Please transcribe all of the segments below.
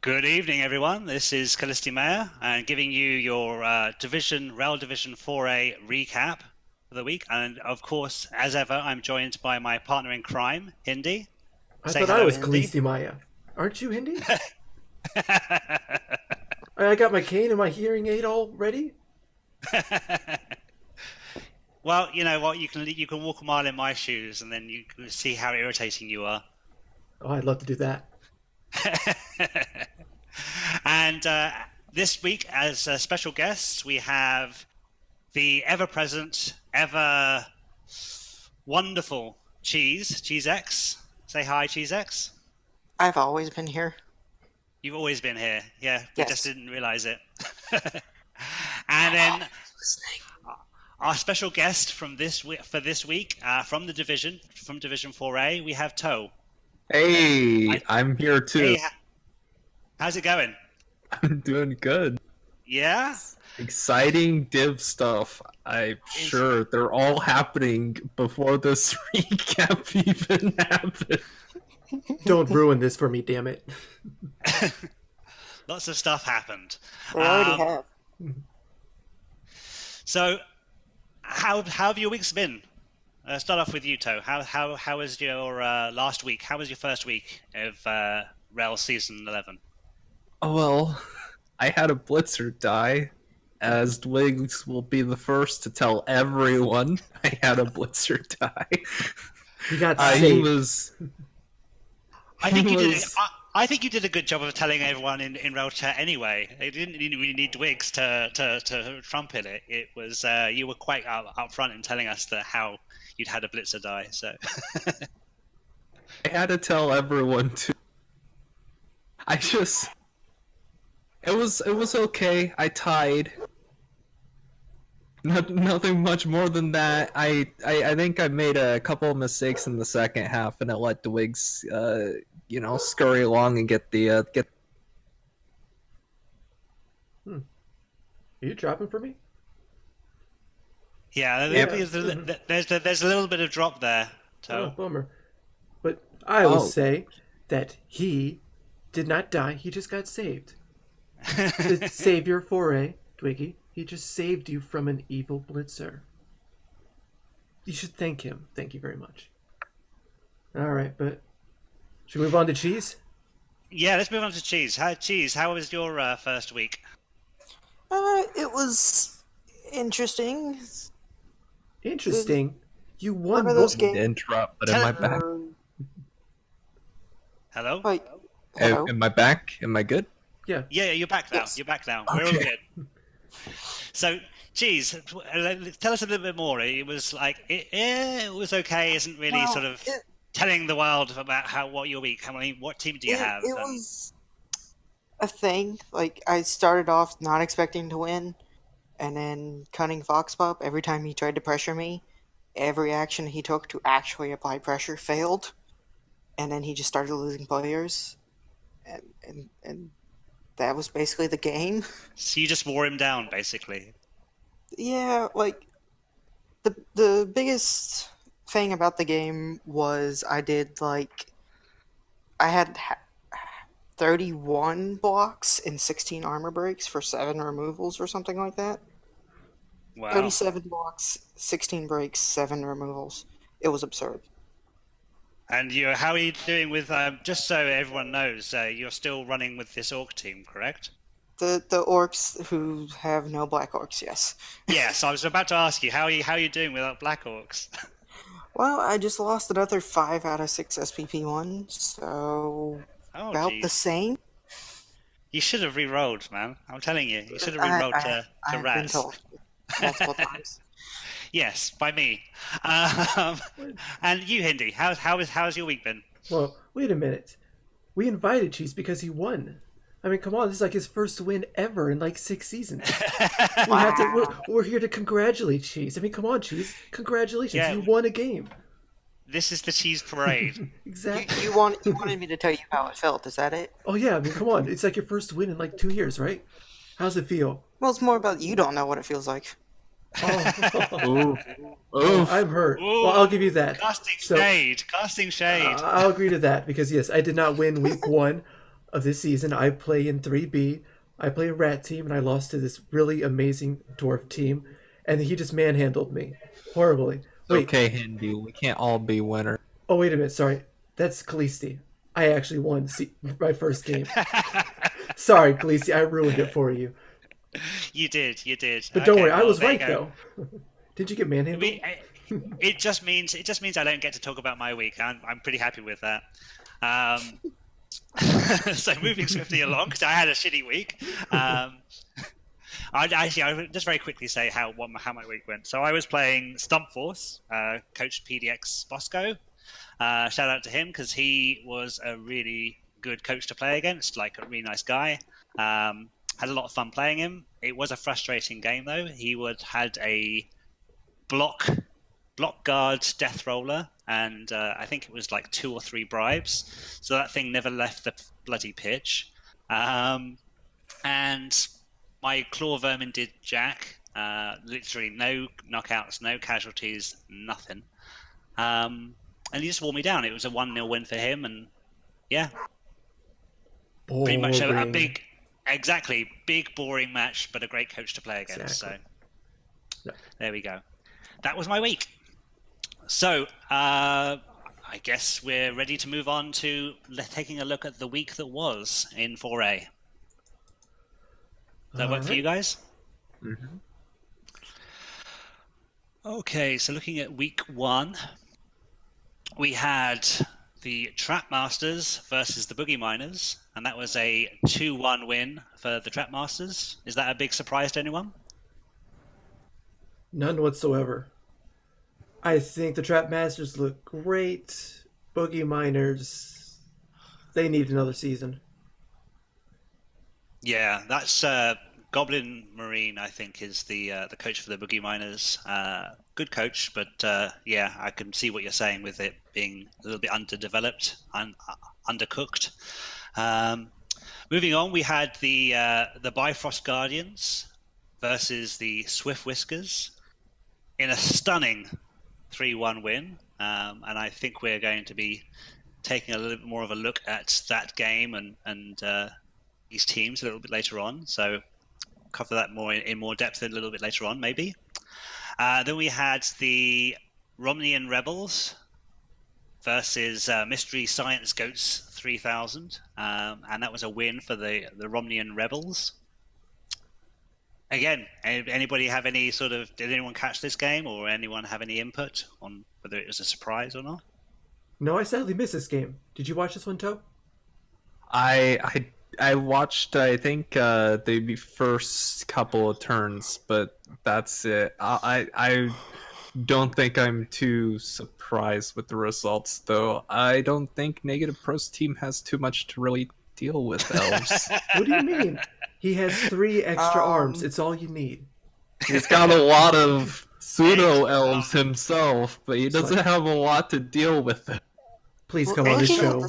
Good evening, everyone. This is Kallisti Maya and giving you your REL Division Foray recap for the week. And of course, as ever, I'm joined by my partner in crime, Hindy. I Say thought I hello, was Hindy. Kallisti Maya. Aren't you, Hindy? I got my cane and my hearing aid all ready. Well, you know what? You can walk a mile in my shoes, and then you can see how irritating you are. Oh, I'd love to do that. And this week, as special guests, we have the ever-present, ever wonderful Cheeseex. Say hi, Cheeseex. I've always been here. You've always been here. Yeah, we Yes. just didn't realize it. And then our special guest from this week, from the division, from Division Foray, we have Toaw. Hey, I'm here too. Hey, how's it going? I'm doing good. Yeah? Exciting div stuff. I'm sure they're all happening before this recap even happened. Don't ruin this for me, damn it. Lots of stuff happened. They already have. So, how have your weeks been? Start off with you, Toaw. How was your last week? How was your first week of REL Season 11? Oh, well, I had a blitzer die, as Dwigs will be the first to tell everyone I had a blitzer die. You got He saved. was... I think you did. was- I think you did a good job of telling everyone in REL chat anyway. They didn't really need Dwigs to trumpet it. It was you were quite upfront in telling us that how you'd had a blitzer die. So I had to tell everyone too. It was okay. I tied. Nothing much more than that. I think I made a couple of mistakes in the second half, and I let the Wigs, scurry along and get the get. Are you dropping for me? yeah, there's a little bit of drop there. Oh, So bummer. But I will Oh. say that he did not die. He just got saved. The savior Foray, Twiggy. He just saved you from an evil blitzer. You should thank him. Thank you very much. All right, but should we move on to Cheese? yeah, let's move on to Cheese. How was your first week? It was interesting. Interesting. You won. Remember those both- games? Interrupt, but am I back? Hello? Like, hello? Am I back? Am I good? Yeah. Yeah, you're back now. Yes. You're back now. We're all Okay. good. So, Cheese, tell us a little bit more. It was like it was okay. Isn't really Well, sort of it- telling the world about what your week. What team do you have? It was a thing. Like, I started off not expecting to win, and then cutting Fox Pop every time he tried to pressure me. Every action he took to actually apply pressure failed, and then he just started losing players, and that was basically the game. So you just wore him down, basically. Yeah, like the biggest thing about the game was I had 31 blocks and 16 armor breaks for 7 removals or something like that. Wow. 37 blocks, 16 breaks, 7 removals. It was absurd. And how are you doing with? Just so everyone knows, you're still running with this orc team, correct? The orcs who have no black orcs, yes. Yes, I was about to ask you how are you doing without black orcs? Well, I just lost another 5 out of 6 SPP1, so Oh, about geez. the same. You should have re-rolled, man. I'm telling you, you should have re-rolled to I've been Raz. told multiple times. Yes, by me. And you, Hindy, how's your week been? Well, wait a minute. We invited Cheese because he won. I mean, come on, this is like his first win ever in like 6 seasons. We're here to congratulate Cheese. I mean, come on, Cheese. Congratulations, Yeah. you won a game. This is the cheese parade. Exactly. You wanted me to tell you how it felt, is that it? Oh yeah, I mean, come on. It's like your first win in like 2 years, right? How's it feel? Well, it's more about you don't know what it feels like. Oh, Oof. I'm hurt. Ooh. Well, I'll give you that. Casting So- shade. Casting shade. I'll agree to that because yes, I did not win week 1, of this season. I play in 3B. I play a rat team, and I lost to this really amazing dwarf team, and he just manhandled me horribly. Wait, Okay, Hindy, we can't all be winners. oh wait a minute, sorry, that's Kallisti. I actually won my first game. Sorry, Kallisti, I ruined it for you. You did. But don't worry, I well, was there you right go. though. Did you get manhandled? It just means I don't get to talk about my week. I'm pretty happy with that. So moving swiftly along, because I had a shitty week. I'll just very quickly say how my week went. So I was playing Stump Force, Coach PDX Bosco. Shout out to him because he was a really good coach to play against, like a really nice guy. Had a lot of fun playing him. It was a frustrating game though. He had a block guard death roller, and I think it was like 2 or 3 bribes. So that thing never left the bloody pitch. And my claw vermin did jack. Literally no knockouts, no casualties, nothing. And he just wore me down. It was a 1-0 win for him, and yeah, pretty much a big, big boring match, but a great coach to play against. Exactly. So there we go. That was my week. So I guess we're ready to move on to taking a look at the week that was in Foray. Does that work for you guys? Mm-hmm. Okay, so looking at week 1, we had the Trap Masters versus the Boogie Miners, and that was a 2-1 win for the Trap Masters. Is that a big surprise to anyone? None whatsoever. I think the Trap Masters look great. Boogie Miners, they need another season. Yeah, that's Goblin Marine, I think, is the coach for the Boogie Miners. Good coach, but yeah, I can see what you're saying with it being a little bit underdeveloped and undercooked. Moving on, we had the Bifrost Guardians versus the Swift Whiskers in a stunning 3-1 win, and I think we're going to be taking a little bit more of a look at that game and these teams a little bit later on. So cover that more in more depth a little bit later on, maybe. Then we had the Romnian Rebels versus Mystery Science Goats 3000, and that was a win for the Romnian Rebels. Again, anybody have any did anyone catch this game, or anyone have any input on whether it was a surprise or not? No, I sadly missed this game. Did you watch this one, Toaw? I watched, I think, the first couple of turns, but that's it. I don't think I'm too surprised with the results, though. I don't think Negative Pro's team has too much to really deal with elves. What do you mean? He has 3 extra arms. It's all you need. He's got a lot of pseudo-elves himself, but he doesn't have a lot to deal with it. Please come on the show.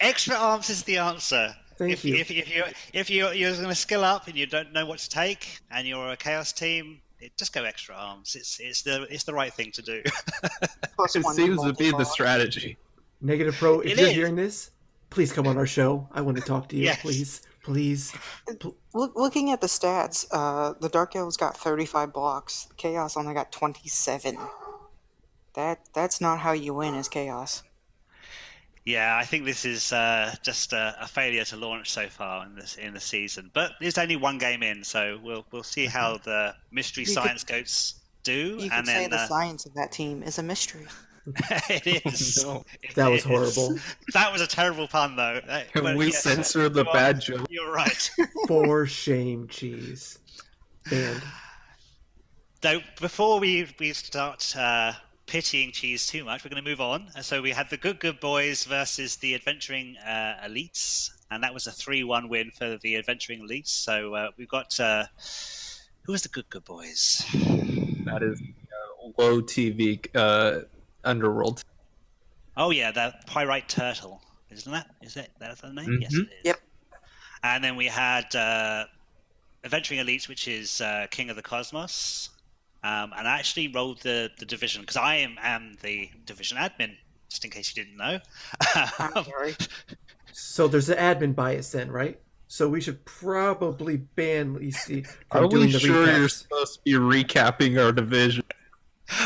Extra arms is the answer. Thank you. If you're going to skill up and you don't know what to take, and you're a chaos team, just go extra arms. It's the right thing to do. It seems to be the strategy. Negative Pro, if you're hearing this, please come on our show. I want to talk to you. Yes. Please. Looking at the stats, the Dark Elves got 35 blocks. Chaos only got 27. That's not how you win as Chaos. Yeah, I think this is just a failure to launch so far in the season. But there's only one game in, so we'll see how the Mystery Science Goats do. You could say the science of that team is a mystery. It is. No. That was horrible. That was a terrible pun, though. Can we censor the bad joke? You're right. For shame, Cheese. And So before we start pitying Cheese too much, we're going to move on. So we had the Good Boys versus the Adventuring Elites, and that was a 3-1 win for the Adventuring Elites. So we've got who was the Good Boys? That is low TV Underworld. Oh yeah, the Pyrite Turtle, isn't that? Is that the name? Mm-hmm. Yes, it is. Yep. And then we had Adventuring Elites, which is King of the Cosmos. And I actually rolled the division because I am the division admin, just in case you didn't know. I'm sorry. So there's an admin bias then, right? So we should probably ban Listy from Are doing we the sure recaps. you're supposed to be recapping our division?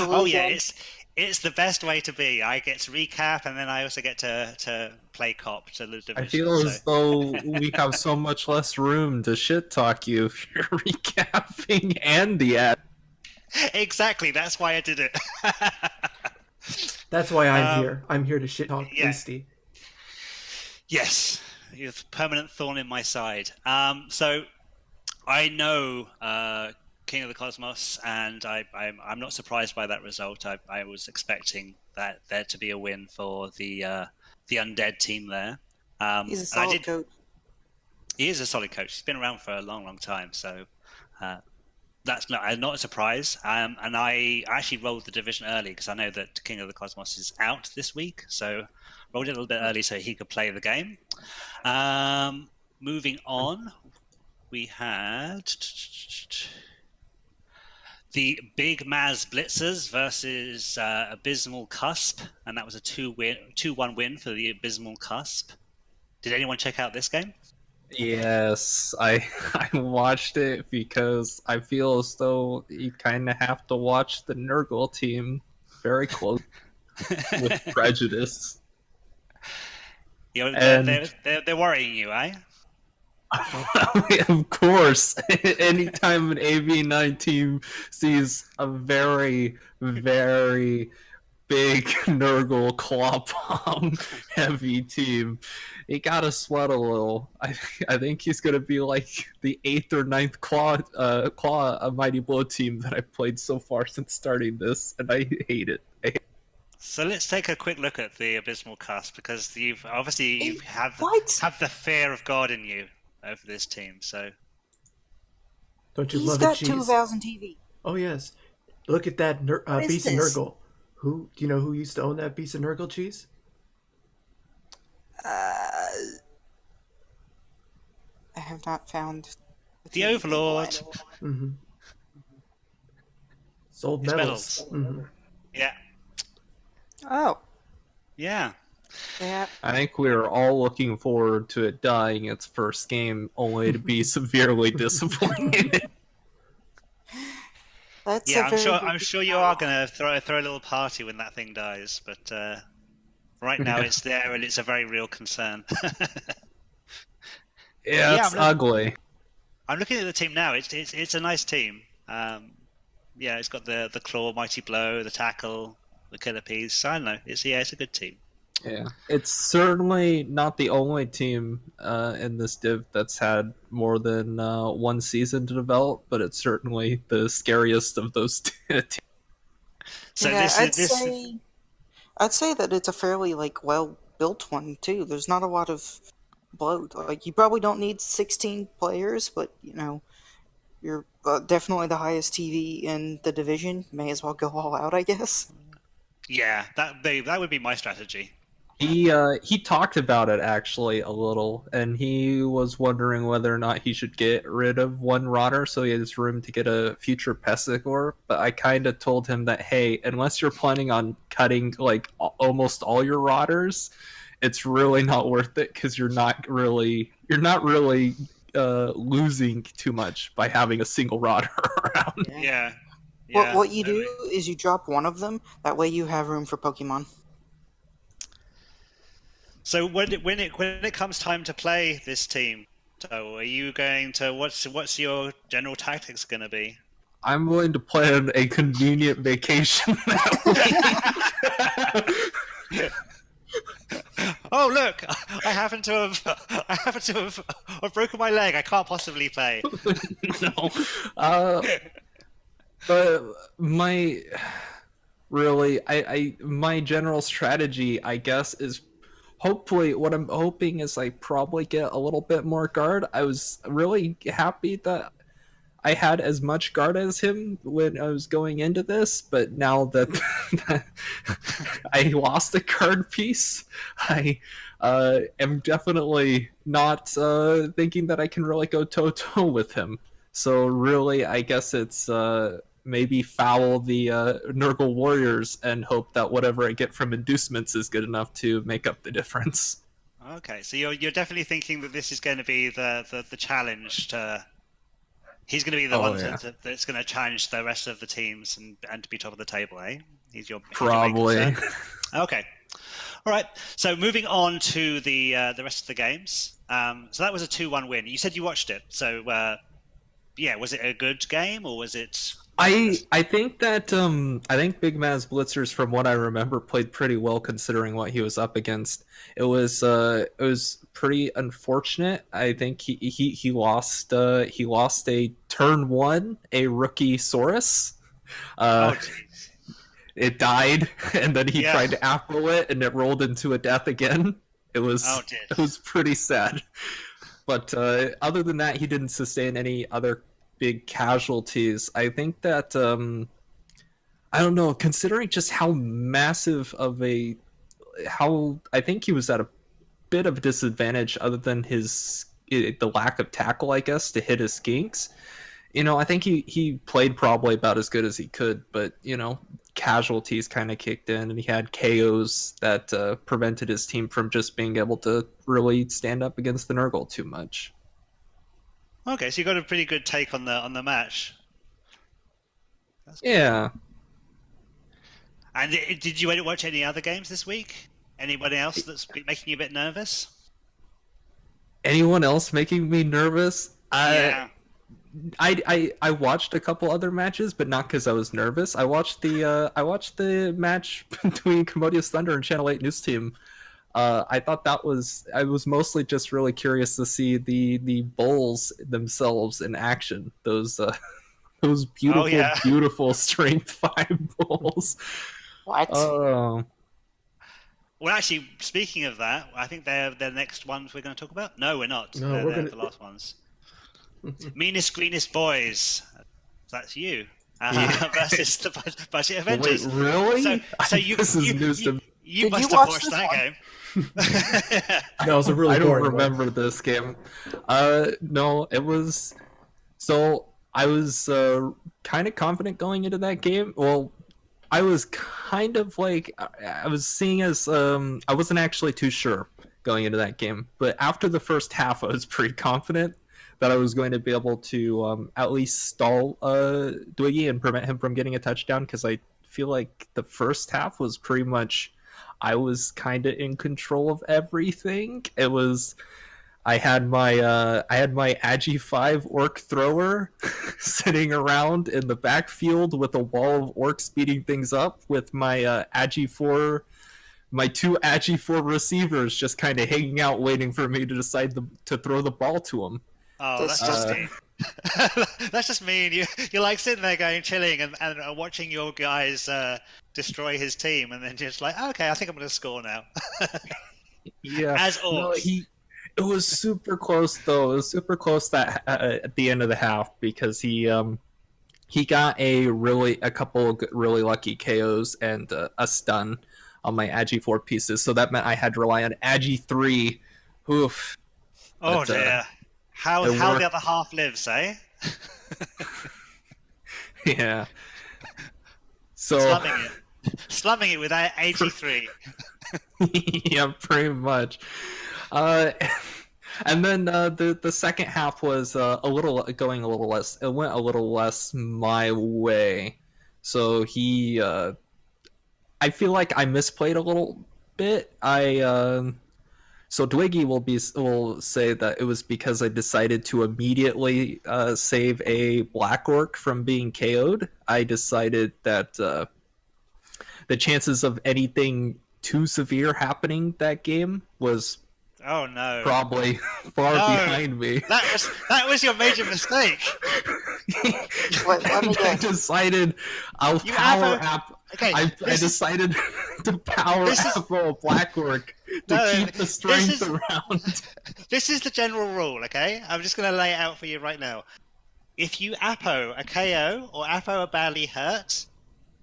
Oh yeah, Collusion. it's the best way to be. I get to recap, and then I also get to play cop to the division. I feel so. as though we have so much less room to shit talk you if you're recapping and the ad. Exactly, that's why I did it. That's why I'm here. I'm here to shit talk yeah. Listy. Yes, you're a permanent thorn in my side. So I know King of the Cosmos, and I'm not surprised by that result. I was expecting that there to be a win for the undead team there. He's a solid coach. He is a solid coach. He's been around for a long, long time, so that's not a surprise. And I actually rolled the division early because I know that King of the Cosmos is out this week, so rolled it a little bit early so he could play the game. Moving on, we had the Big Maz Blitzers versus Abysmal Cusp, and that was a 2-1 win for the Abysmal Cusp. Did anyone check out this game? Yes, I watched it because I feel as though you kind of have to watch the Nurgle team very close with prejudice. You know, And- they're worrying you, eh? Of course, anytime an AV9 team sees a very, very big Nurgle claw bomb heavy team, you gotta sweat a little. I think he's gonna be like the 8th or 9th claw a Mighty Blow team that I played so far since starting this, and I hate it. So let's take a quick look at the Abysmal Cusp, because you have the fear of God in you over this team. So Don't you He's love got it, Cheese? 2,000 TV. Oh yes. Look at that What is Beast of this? Nurgle. Who do you know who used to own that Beast of Nurgle, Cheese? I have not found the TV Overlord. Mm-hmm. Sold His medals. medals. Mm-hmm. Yeah, Oh, yeah. yeah. I think we were all looking forward to it dying its first game, only to be severely disappointed. That's Yeah, a very I'm sure you are gonna throw a little party when that thing dies, but right now Yeah. it's there and it's a very real concern. Yeah, Yeah, it's I'm ugly. I'm looking at the team now. It's a nice team. Yeah, it's got the claw, mighty blow, the tackle, the killer piece. I don't know. It's a good team. Yeah, it's certainly not the only team in this div that's had more than one season to develop, but it's certainly the scariest of those teams. So yeah, this I'd say that it's a fairly well built one too. There's not a lot of bloat. You probably don't need 16 players, but you're definitely the highest TV in the division. May as well go all out, I guess. yeah, that would be my strategy. He talked about it actually a little, and he was wondering whether or not he should get rid of one rotter so he has room to get a future Pessigor. But I kind of told him that, hey, unless you're planning on cutting almost all your rotters, it's really not worth it because you're not really losing too much by having a single rotter around. Yeah. What you do is you drop one of them. That way you have room for Pokemon. So when it comes time to play this team, so are you going to what's your general tactics going to be? I'm willing to plan a convenient vacation that week. Oh look! I happen to have I've broken my leg. I can't possibly play. No, but my general strategy, I guess, is hopefully what I'm hoping is I probably get a little bit more guard. I was really happy that I had as much guard as him when I was going into this, but now that I lost a card piece, I am definitely not thinking that I can really go toe-to-toe with him. So really, I guess it's maybe foul the Nurgle Warriors and hope that whatever I get from inducements is good enough to make up the difference. Okay, so you're definitely thinking that this is going to be the challenge to. He's going to be the one that's going to challenge the rest of the teams and to be top of the table, eh? He's your Probably. main concern? Okay. All right. So moving on to the rest of the games. So that was a 2-1 win. You said you watched it. So yeah, was it a good game or was it? I think that I think Big Maz Blitzers, from what I remember, played pretty well considering what he was up against. It was pretty unfortunate. I think he lost a turn 1, a rookie Saurus. It died, and then he tried to apple it, and it rolled into a death again. It was pretty sad. But other than that, he didn't sustain any other big casualties. I think that I don't know, considering just how massive of how I think he was at a bit of a disadvantage other than the lack of tackle, I guess, to hit his skinks. I think he played probably about as good as he could, but casualties kind of kicked in, and he had KOs that prevented his team from just being able to really stand up against the Nurgle too much. Okay, so you got a pretty good take on the match. Yeah. And did you watch any other games this week? Anybody else that's making you a bit nervous? Anyone else making me nervous? Yeah. I watched a couple other matches, but not because I was nervous. I watched the match between Commodious Thunder and Channel 8 News Team. I thought I was mostly just really curious to see the bulls themselves in action. Those beautiful, beautiful strength 5 bulls. What? Well, actually, speaking of that, I think they're the next ones we're going to talk about. No, we're not. No, they're the last ones. Meanest, greenest boys. That's you. Versus the Budget Avengers. Wait, really? So you, this is news to me. You must have watched that game. No, it was a really I don't boring remember this game. No, it was. So I was kind of confident going into that game. Well, I was kind of like I was seeing as I wasn't actually too sure going into that game, but after the first half, I was pretty confident that I was going to be able to at least stall Dwiggy and prevent him from getting a touchdown, because I feel like the first half was pretty much I was kind of in control of everything. I had my Agi 5 orc thrower sitting around in the backfield with a wall of orcs speeding things up, with my Agi 4, my 2 Agi 4 receivers just kind of hanging out waiting for me to decide to throw the ball to them. Oh, that's just me. That's just mean. You're like sitting there going, chilling and watching your guys destroy his team, and then just like, okay, I think I'm going to score now. Yeah. As always. No, it was super close though. It was super close that at the end of the half, because he got a couple of really lucky KOs and a stun on my Agi 4 pieces. So that meant I had to rely on Agi 3. Oof. Oh dear. How the other half lives, eh? Yeah. So slumming it with Agi 3. Yeah, pretty much. And then the second half was It went a little less my way. So I feel like I misplayed a little bit. So Dwiggy will say that it was because I decided to immediately save a Black Orc from being KO'd. I decided that the chances of anything too severe happening that game was probably far behind me. That was your major mistake. I decided I'll power up. Okay, I decided to power up a Black Orc to keep the strength around. This is the general rule, okay? I'm just going to lay it out for you right now. If you Apo a KO or Apo a badly hurt,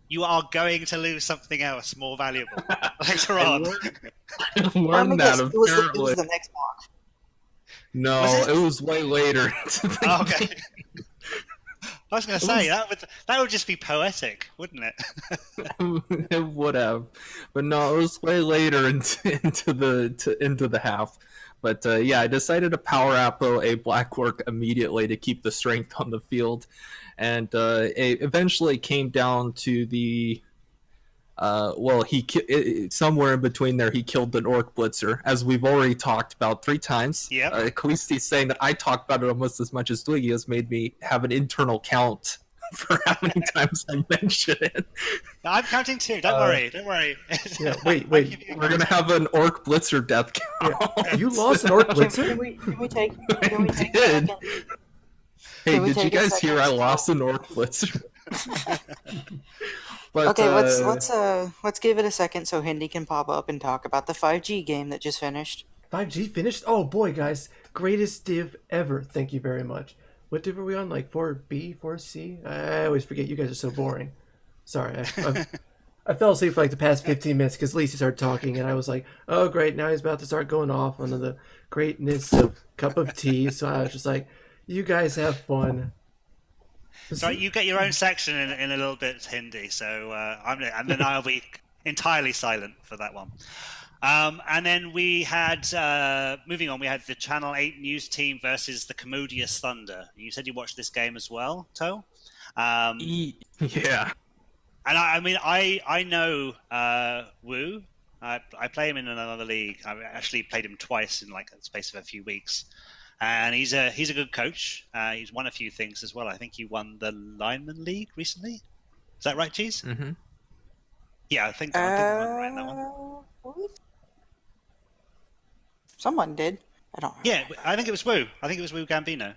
you are going to lose something else more valuable later on. I learned that, apparently. It was the next block. No, it was way later. Okay. I was going to say that would just be poetic, wouldn't it? It would have, but no, it was way later into the half. But yeah, I decided to power apple a Blackwork immediately to keep the strength on the field, and it eventually came down to the. Well, somewhere in between there, he killed an Orc Blitzer, as we've already talked about 3 times. Yeah. Kallisti saying that I talked about it almost as much as Twiggy has made me have an internal count for how many times I mention it. I'm counting too. Don't worry. Yeah, wait. We're gonna have an Orc Blitzer death count. Yeah. You lost an Orc Blitzer? Can we take I a did. second? Hey, Can we did you take a guys second hear I to- lost an Orc Blitzer? But, Okay, let's give it a second so Hindy can pop up and talk about the 5G game that just finished. 5G finished? Oh boy, guys. Greatest div ever. Thank you very much. What div were we on? Like 4B, 4C? I always forget. You guys are so boring. Sorry. I fell asleep for like the past 15 minutes because Lisa started talking and I was like, oh great, now he's about to start going off on the greatness of cup of tea. So I was just like, you guys have fun. So you get your own section in a little bit, Hindy. So and then I'll be entirely silent for that one. And then we had, moving on, we had the Channel 8 news team versus the Commodious Thunder. You said you watched this game as well, Toaw? Yeah. And I know Wu. I play him in another league. I actually played him twice in like the space of a few weeks. And he's a good coach. He's won a few things as well. I think he won the Lineman League recently. Is that right, Cheese? Mm-hmm. Yeah, I think I'm right in that one. Someone did. I don't know. Yeah, I think it was Wu. I think it was Wu Gambino.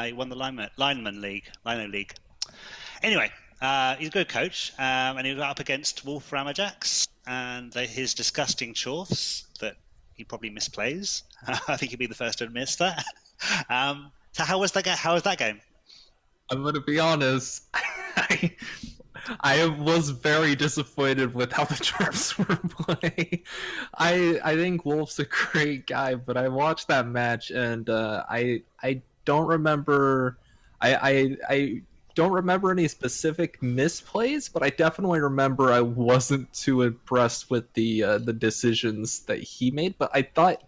He won the Lineman League, Lino League. Anyway, he's a good coach, and he was up against Wolf Ramajax and his disgusting chorfs that he probably misplays. I think he'd be the first to admit that. So how was that game? I'm going to be honest. I was very disappointed with how the Dwarfs were playing. I think Wolf's a great guy, but I watched that match and I don't remember. I don't remember any specific misplays, but I definitely remember I wasn't too impressed with the decisions that he made. But I thought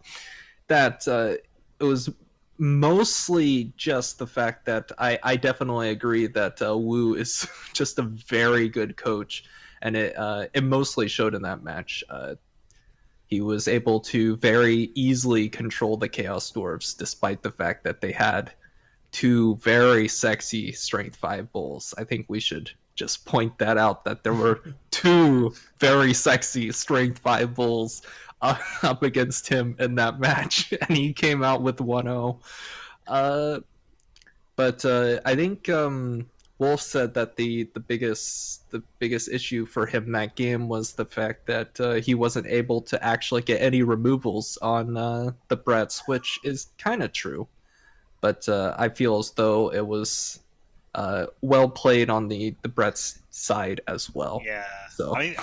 that it was mostly just the fact that I definitely agree that Wu is just a very good coach, and it mostly showed in that match. He was able to very easily control the Chaos Dwarves, despite the fact that they had 2 very sexy Strength 5 bulls. I think we should just point that out, that there were 2 very sexy Strength 5 bulls up against him in that match, and he came out with 1-0. But I think Wolf said that the biggest issue for him that game was the fact that he wasn't able to actually get any removals on the Bretts, which is kind of true. But I feel as though it was well played on the Brett's side as well. Yeah. So. I mean,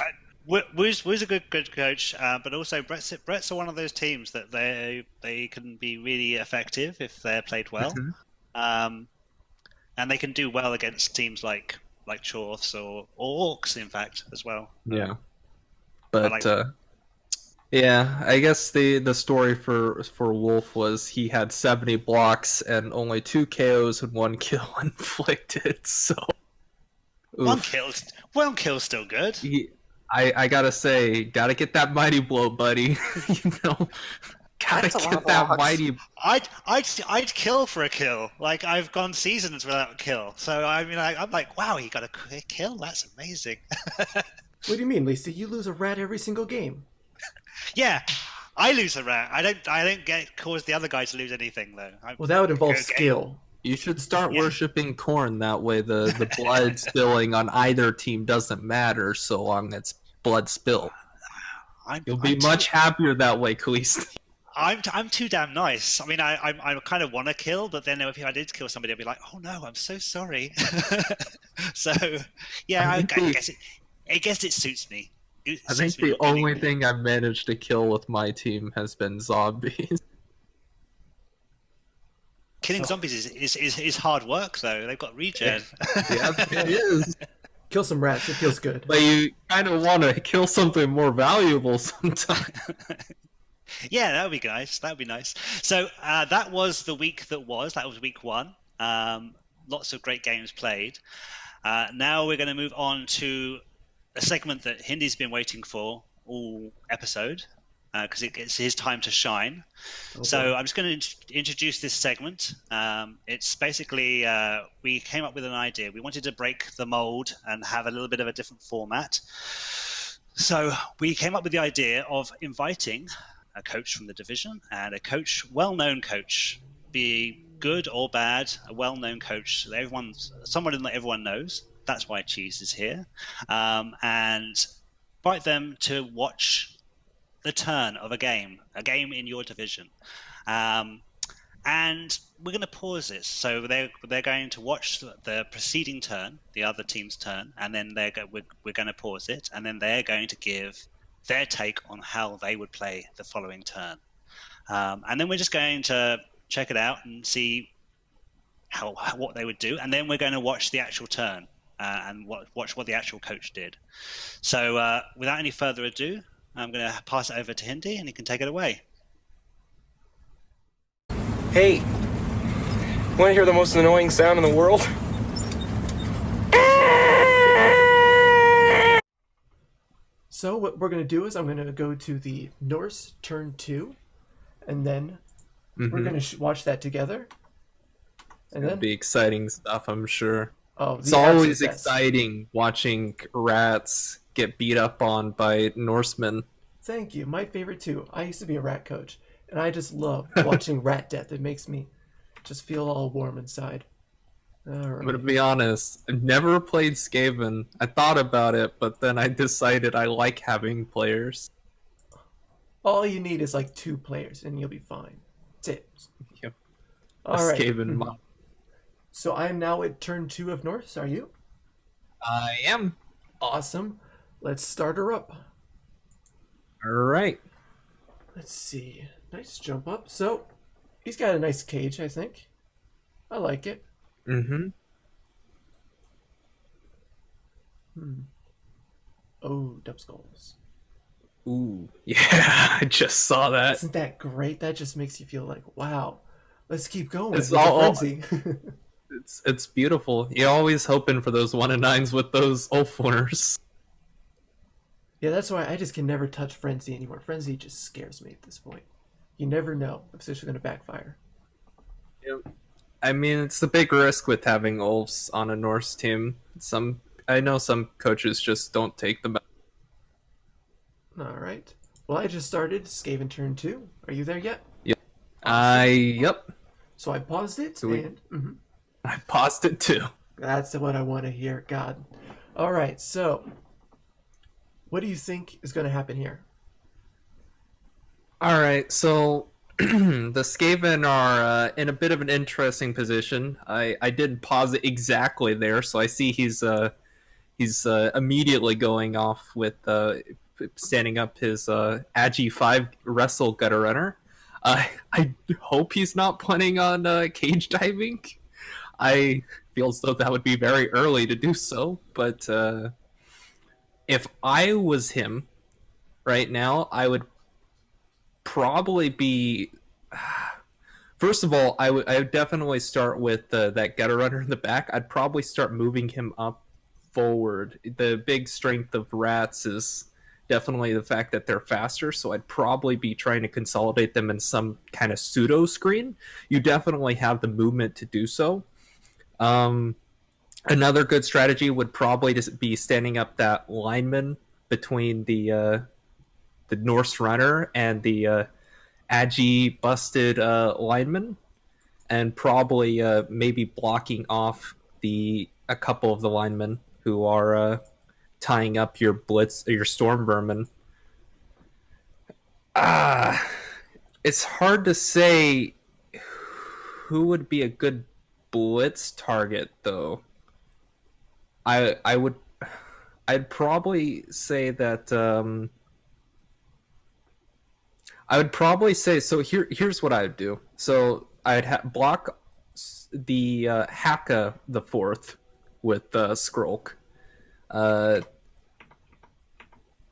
Wu's a good coach, but also Brett's are one of those teams that they can be really effective if they're played well, and they can do well against teams like Chorfs or Orcs, in fact, as well. Yeah, but yeah, I guess the story for Wolf was he had 70 blocks and only 2 KOs and 1 kill inflicted. So oof. One kill's still good. I gotta say, gotta get that mighty blow, buddy. Gotta get that mighty. I'd kill for a kill. Like, I've gone seasons without a kill. So I mean, I'm like, wow, he got a quick kill. That's amazing. What do you mean, Lisa? You lose a rat every single game. Yeah, I lose a rat. I don't cause the other guy to lose anything though. Well, that would involve skill. You should start worshipping corn. That way, the blood spilling on either team doesn't matter so long it's blood spill. You'll be much happier that way, Kallisti. I'm too damn nice. I mean, I kind of want to kill, but then if I did kill somebody, I'd be like, oh no, I'm so sorry. So yeah, I guess it suits me. I think the only thing I've managed to kill with my team has been zombies. Killing So- zombies is hard work, though. They've got regen. Yeah, it is. Kill some rats. It feels good. But you kind of want to kill something more valuable sometimes. Yeah, that would be nice. That would be nice. So that was the week that was. That was week 1. Lots of great games played. Now we're going to move on to a segment that Hindy's been waiting for all episode, because it's his time to shine. So I'm just going to introduce this segment. It's basically, we came up with an idea. We wanted to break the mold and have a little bit of a different format. So we came up with the idea of inviting a coach from the division and a coach, well-known coach, be good or bad, a well-known coach that someone that everyone knows. That's why Cheese is here. And invite them to watch the turn of a game in your division. And we're going to pause this. So they're going to watch the preceding turn, the other team's turn, and then we're going to pause it, and then they're going to give their take on how they would play the following turn. And then we're just going to check it out and see what they would do, and then we're going to watch the actual turn and watch what the actual coach did. So without any further ado, I'm going to pass it over to Hindy, and he can take it away. Hey, want to hear the most annoying sound in the world? So what we're going to do is I'm going to go to the Norse turn 2, and then we're going to watch that together. And It'll then be exciting stuff, I'm sure. oh, It's the always absolute best. exciting watching rats get beat up on by Norsemen. Thank you. My favorite too. I used to be a rat coach, and I just love watching rat death. It makes me just feel all warm inside. All I'm right. gonna be honest, I've never played Skaven. I thought about it, but then I decided I like having players. All you need is like 2 players, and you'll be fine. That's it. Yep. All right. Skaven mod. So I am now at turn 2 of Norse. Are you? I am. Awesome. Let's start her up. Alright. Let's see. Nice jump up. So he's got a nice cage, I think. I like it. Mm-hmm. Oh, dub skulls. Ooh. Yeah, I just saw that. Isn't that great? That just makes you feel like, wow, let's keep going. It's with the all- frenzy. It's beautiful. You're always hoping for those 1-9s with those Ulfwiners. Yeah, that's why I just can never touch frenzy anymore. Frenzy just scares me at this point. You never know if it's actually going to backfire. I mean, it's the big risk with having Ulfs on a Norse team. I know some coaches just don't take them. All right. Well, I just started Skaven turn 2. Are you there yet? Yep. So I paused it, So we- and I paused it too. that's what I want to hear. God. All right. So, what do you think is going to happen here? All right, so the Skaven are in a bit of an interesting position. I didn't pause it exactly there, so I see he's immediately going off with standing up his Agi 5 Wrestle Gutter Runner. I hope he's not planning on cage diving. I feel as though that would be very early to do so, but if I was him right now, I would probably be. First of all, I would definitely start with that gutter runner in the back. I'd probably start moving him up forward. The big strength of rats is definitely the fact that they're faster, so I'd probably be trying to consolidate them in some kind of pseudo screen. You definitely have the movement to do so. Another good strategy would probably just be standing up that lineman between the Norse runner and the Agi busted lineman, and probably maybe blocking off a couple of the linemen who are tying up your blitz or your storm vermin. It's hard to say who would be a good blitz target though. I'd probably say that I would probably say, so here's what I would do. So I'd block the Haka the fourth with Skrulk. That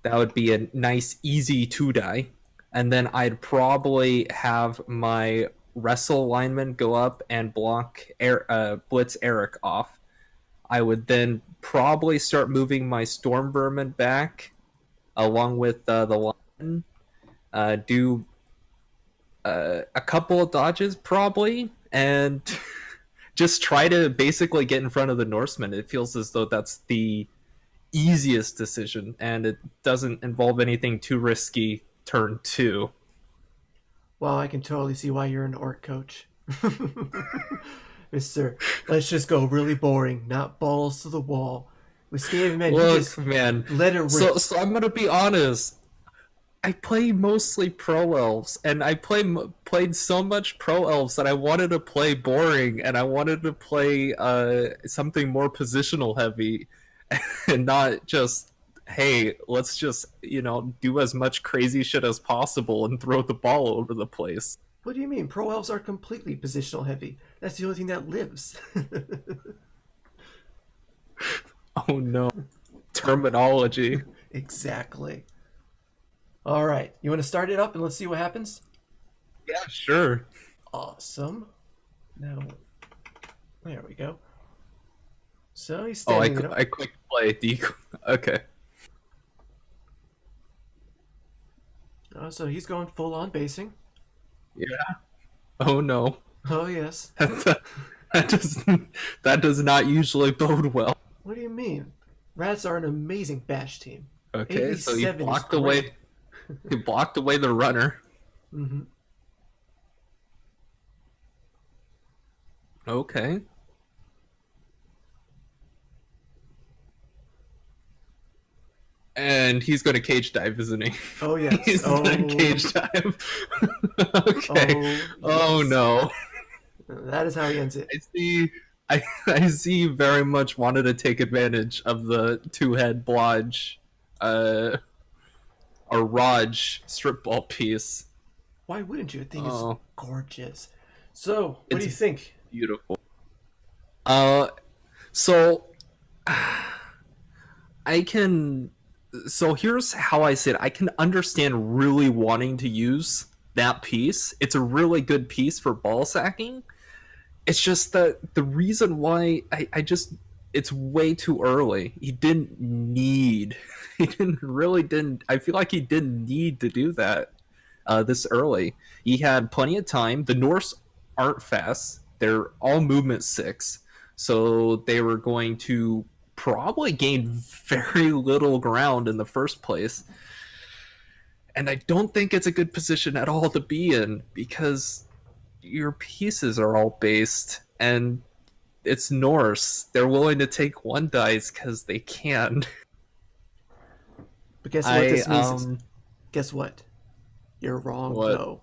would be a nice, easy 2-die. And then I'd probably have my Wrestle lineman go up and block Blitz Eric off. I would then probably start moving my Storm Vermin back along with the lineman. Do a couple of dodges probably, and just try to basically get in front of the Norseman. It feels as though that's the easiest decision, and it doesn't involve anything too risky turn 2. Well, I can totally see why you're an orc coach. Mister, let's just go really boring, not balls to the wall. With Skaven, man, Look, you just man, let it rip. So I'm gonna be honest. I play mostly pro elves, and I played so much pro elves that I wanted to play boring, and I wanted to play something more positional heavy, and not just, hey, let's just do as much crazy shit as possible and throw the ball over the place. What do you mean? Pro elves are completely positional heavy. That's the only thing that lives. Oh no, terminology. Exactly. All right, you want to start it up and let's see what happens? Yeah, sure. Awesome. Now, there we go. So he's Oh, standing I clicked play. Okay. So he's going full on basing. Yeah. Oh no. Oh yes. That does not usually bode well. What do you mean? Rats are an amazing bash team. Okay, so he 87 is blocked great. away. He blocked away the runner. Mm-hmm. Okay. And he's going to cage dive, isn't he? Oh yes. He's going to cage dive. Okay. Oh no. That is how he ends it. I see you very much wanted to take advantage of the 2-head blodge or Raj strip ball piece. Why wouldn't you? I think it's gorgeous. So, what do you think? Beautiful. So I can. So here's how I say it. I can understand really wanting to use that piece. It's a really good piece for ball sacking. It's just that the reason why I just it's way too early. He didn't need. He didn't. I feel like he didn't need to do that this early. He had plenty of time. The Norse aren't fast. They're all movement 6, so they were going to probably gain very little ground in the first place. And I don't think it's a good position at all to be in, because your pieces are all based, and it's Norse. They're willing to take 1 dice because they can. But guess what this means? Guess what? You're wrong, What? though.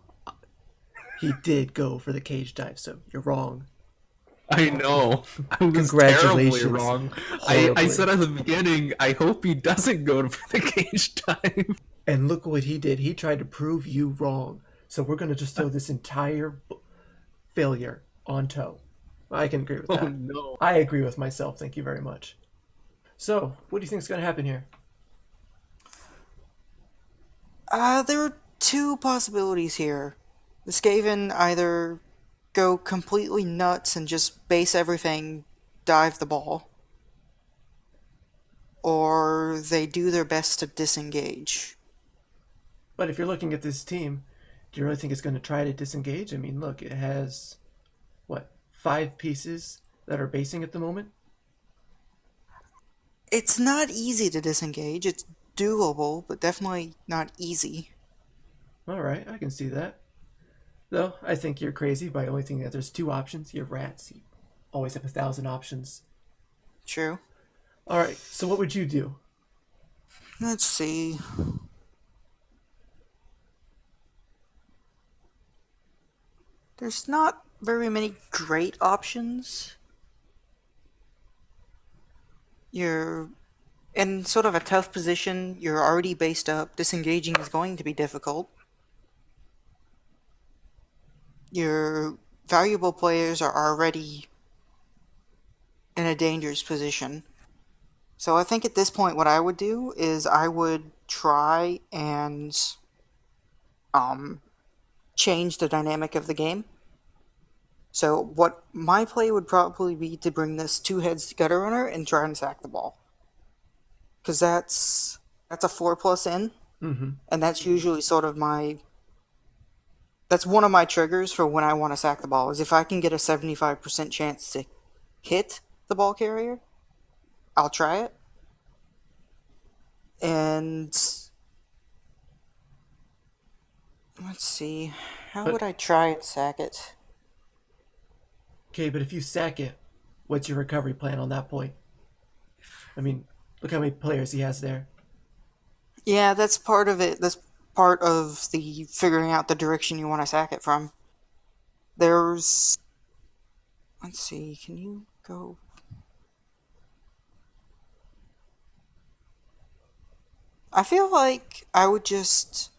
He did go for the cage dive, so you're wrong. I know. I was Congratulations. terribly wrong. I Horribly. said at the beginning, I hope he doesn't go for the cage dive. And look what he did. He tried to prove you wrong. So we're going to just throw this entire failure on Toaw. I can agree with that. Oh no. I agree with myself. Thank you very much. So, what do you think is going to happen here? There are 2 possibilities here. The Skaven either go completely nuts and just base everything, dive the ball, or they do their best to disengage. But if you're looking at this team, do you really think it's going to try to disengage? I mean, look, it has, 5 pieces that are basing at the moment? It's not easy to disengage. It's doable, but definitely not easy. All right, I can see that. Though, I think you're crazy by only thinking that there's 2 options. You're rats. You always have 1,000 options. True. All right, so what would you do? Let's see. There's not very many great options. You're in sort of a tough position. You're already based up. Disengaging is going to be difficult. You're valuable players are already in a dangerous position. So I think at this point what I would do is I would try and change the dynamic of the game. So what my play would probably be to bring this 2 heads gutter runner and try and sack the ball. Because that's a 4+ in, and that's usually sort of that's one of my triggers for when I want to sack the ball, is if I can get a 75% chance to hit the ball carrier, I'll try it. And let's see, how would I try and sack it? Okay, but if you sack it, what's your recovery plan on that point? I mean, look how many players he has there. Yeah, that's part of it. That's part of the figuring out the direction you want to sack it from. Let's see, can you go? I feel like I would just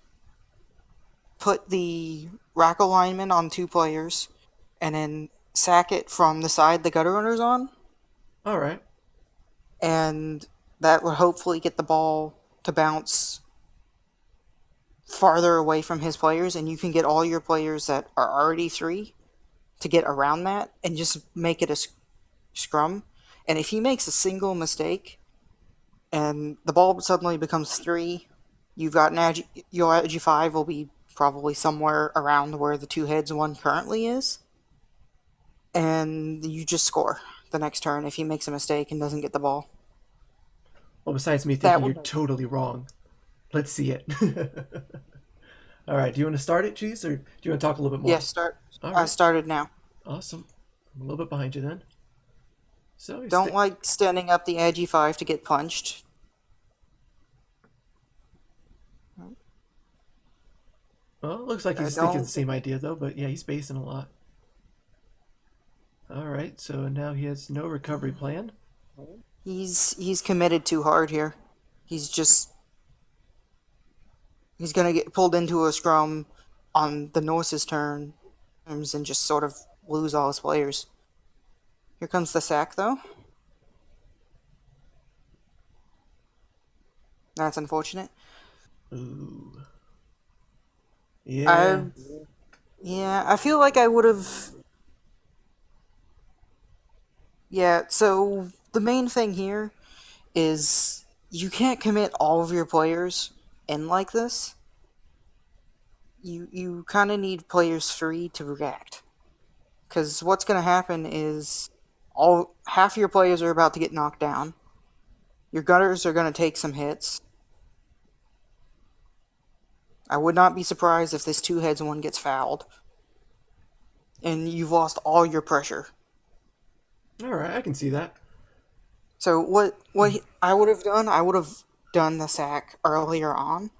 put the rack alignment on 2 players and then sack it from the side the gutter runner's on. All right. And that would hopefully get the ball to bounce farther away from his players, and you can get all your players that are already 3 to get around that and just make it a scrum. And if he makes a single mistake and the ball suddenly becomes 3, you've got your agi 5 will be probably somewhere around where the 2 heads one currently is, and you just score the next turn if he makes a mistake and doesn't get the ball. Well, besides me thinking you're totally wrong, let's see it. All right, do you want to start it, Cheese, or do you want to talk a little bit more? Yes, start. All I right. started now. Awesome. I'm a little bit behind you then. So Don't like standing up the agi 5 to get punched. Well, it looks like he's sticking to the same idea though, but yeah, he's spacing a lot. All right, so now he has no recovery plan. He's committed too hard here. He's gonna get pulled into a scrum on the Norse's turn and just sort of lose all his players. Here comes the sack though. That's unfortunate. Ooh. Yeah. I feel like I would have. Yeah, so the main thing here is you can't commit all of your players in like this. You kind of need players 3 to react. Because what's going to happen is half your players are about to get knocked down. Your gutters are going to take some hits. I would not be surprised if this 2 heads one gets fouled. And you've lost all your pressure. All right, I can see that. So what I would have done the sack earlier on.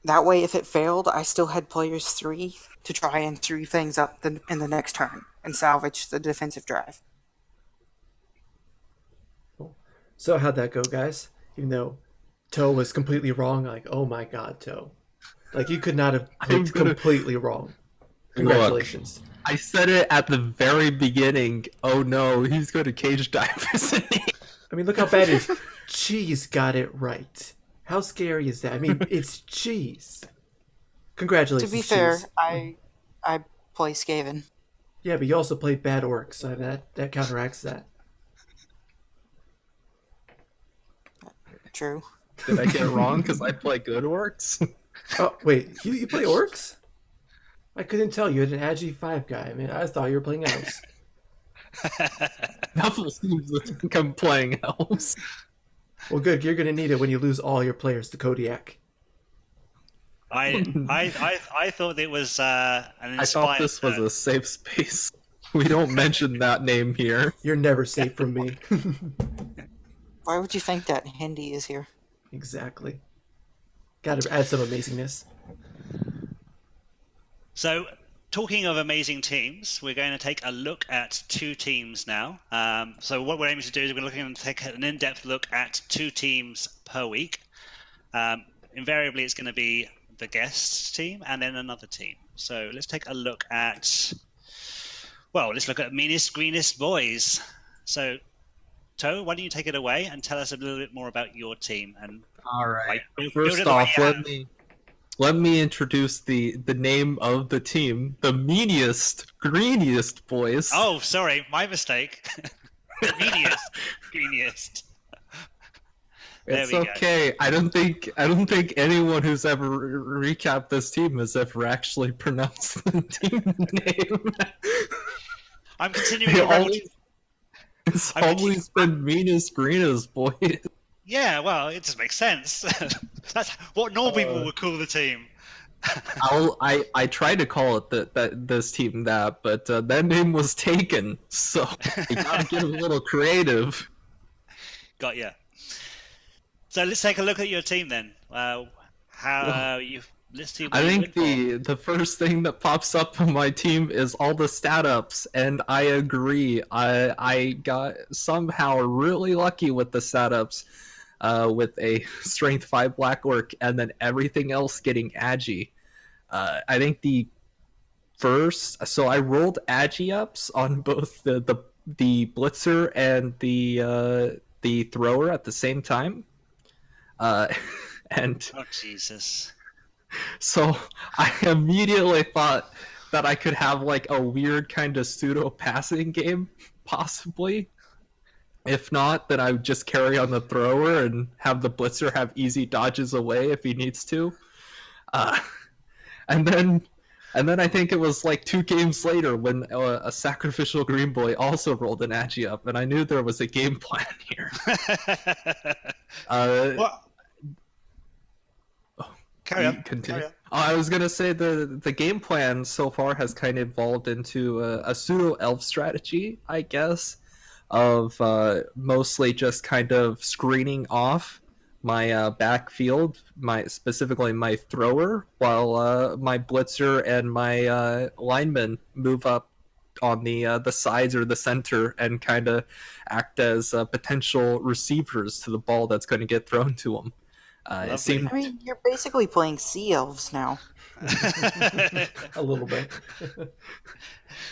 That way, if it failed, I still had players 3 to try and 3 things up in the next turn and salvage the defensive drive. Cool. So how'd that go, guys? Even though Toaw was completely wrong, like, oh my god, Toaw. Like, you could not have picked completely wrong. Congratulations. Look, I said it at the very beginning. Oh no, he's going to cage dive, isn't he? I mean, look how bad it is. Cheese got it right. How scary is that? I mean, it's Cheese. Congratulations, To be fair, Cheese. I play Skaven. Yeah, but you also played bad orcs, so that counteracts that. True. Did I get it wrong? Because I play good orcs? Oh, wait, you play orcs? I couldn't tell. You had an Agi 5 guy. I mean, I thought you were playing elves. Nothing seems to think I'm playing elves. Well, good. You're going to need it when you lose all your players to Kodiak. I thought it was an inspired. I thought this was a safe space. We don't mention that name here. You're never safe from me. Why would you think that Hindy is here? Exactly. Got to add some amazingness. So, talking of amazing teams, we're going to take a look at 2 teams now. So what we're aiming to do is we're looking to take an in-depth look at 2 teams per week. Invariably, it's going to be the guest team and then another team. So let's take a look at Well, let's look at meanest, greenest boys. So, Toaw, why don't you take it away and tell us a little bit more about your team? And All right. like, build First it the way off, you let have. me introduce the name of the team, the meanest, greeniest boys. Oh, sorry, my mistake. Meaniest, greeniest. There It's we go. okay. I don't think anyone who's ever recapped this team has ever actually pronounced the team name. I'm continuing a revolution. It's always been meanest, greenest boys. Yeah, well, it just makes sense. That's what normal people would call the team. I tried to call it this team that, but that name was taken, so you gotta get a little creative. Got ya. So let's take a look at your team then. Let's see. What I you think went for. the first thing that pops up on my team is all the stat ups, and I agree. I got somehow really lucky with the stat ups, with a strength 5 black orc, and then everything else getting agi. I think the first, so I rolled agi ups on both the blitzer and the thrower at the same time, and Oh Jesus! so I immediately thought that I could have like a weird kind of pseudo passing game, possibly. If not, then I would just carry on the thrower and have the blitzer have easy dodges away if he needs to. And then I think it was like 2 games later when a sacrificial green boy also rolled an agi up, and I knew there was a game plan here. What? Carry on. Continue. Carry on. I was gonna say the game plan so far has kind of evolved into a pseudo elf strategy, I guess, of mostly just kind of screening off my backfield, specifically my thrower, while my blitzer and my linemen move up on the sides or the center and kind of act as potential receivers to the ball that's going to get thrown to them. It seemed... I mean, you're basically playing sea elves now. A little bit.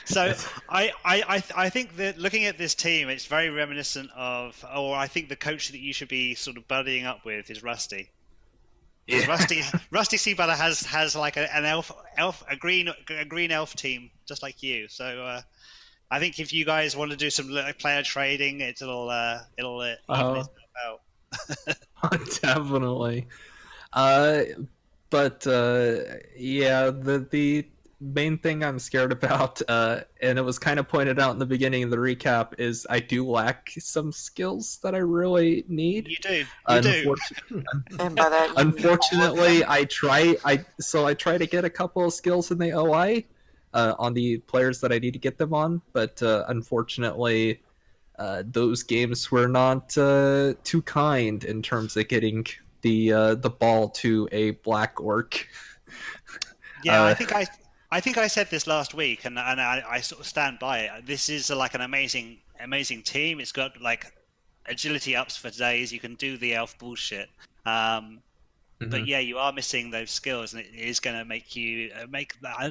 So I think that looking at this team, it's very reminiscent of, or I think the coach that you should be sort of buddying up with is Rusty. Yeah. Rusty Seaballer has like a green elf team just like you. So I think if you guys want to do some player trading, it'll even itself out. Definitely. But yeah, the main thing I'm scared about, and it was kind of pointed out in the beginning of the recap, is I do lack some skills that I really need. You do. And by that, Unfortunately, I try to get a couple of skills in the OI on the players that I need to get them on, but unfortunately, those games were not too kind in terms of getting the ball to a black orc. Yeah, I think I said this last week, and I sort of stand by it. This is like an amazing team. It's got like agility ups for days. You can do the elf bullshit. But yeah, you are missing those skills, and it is going to make you I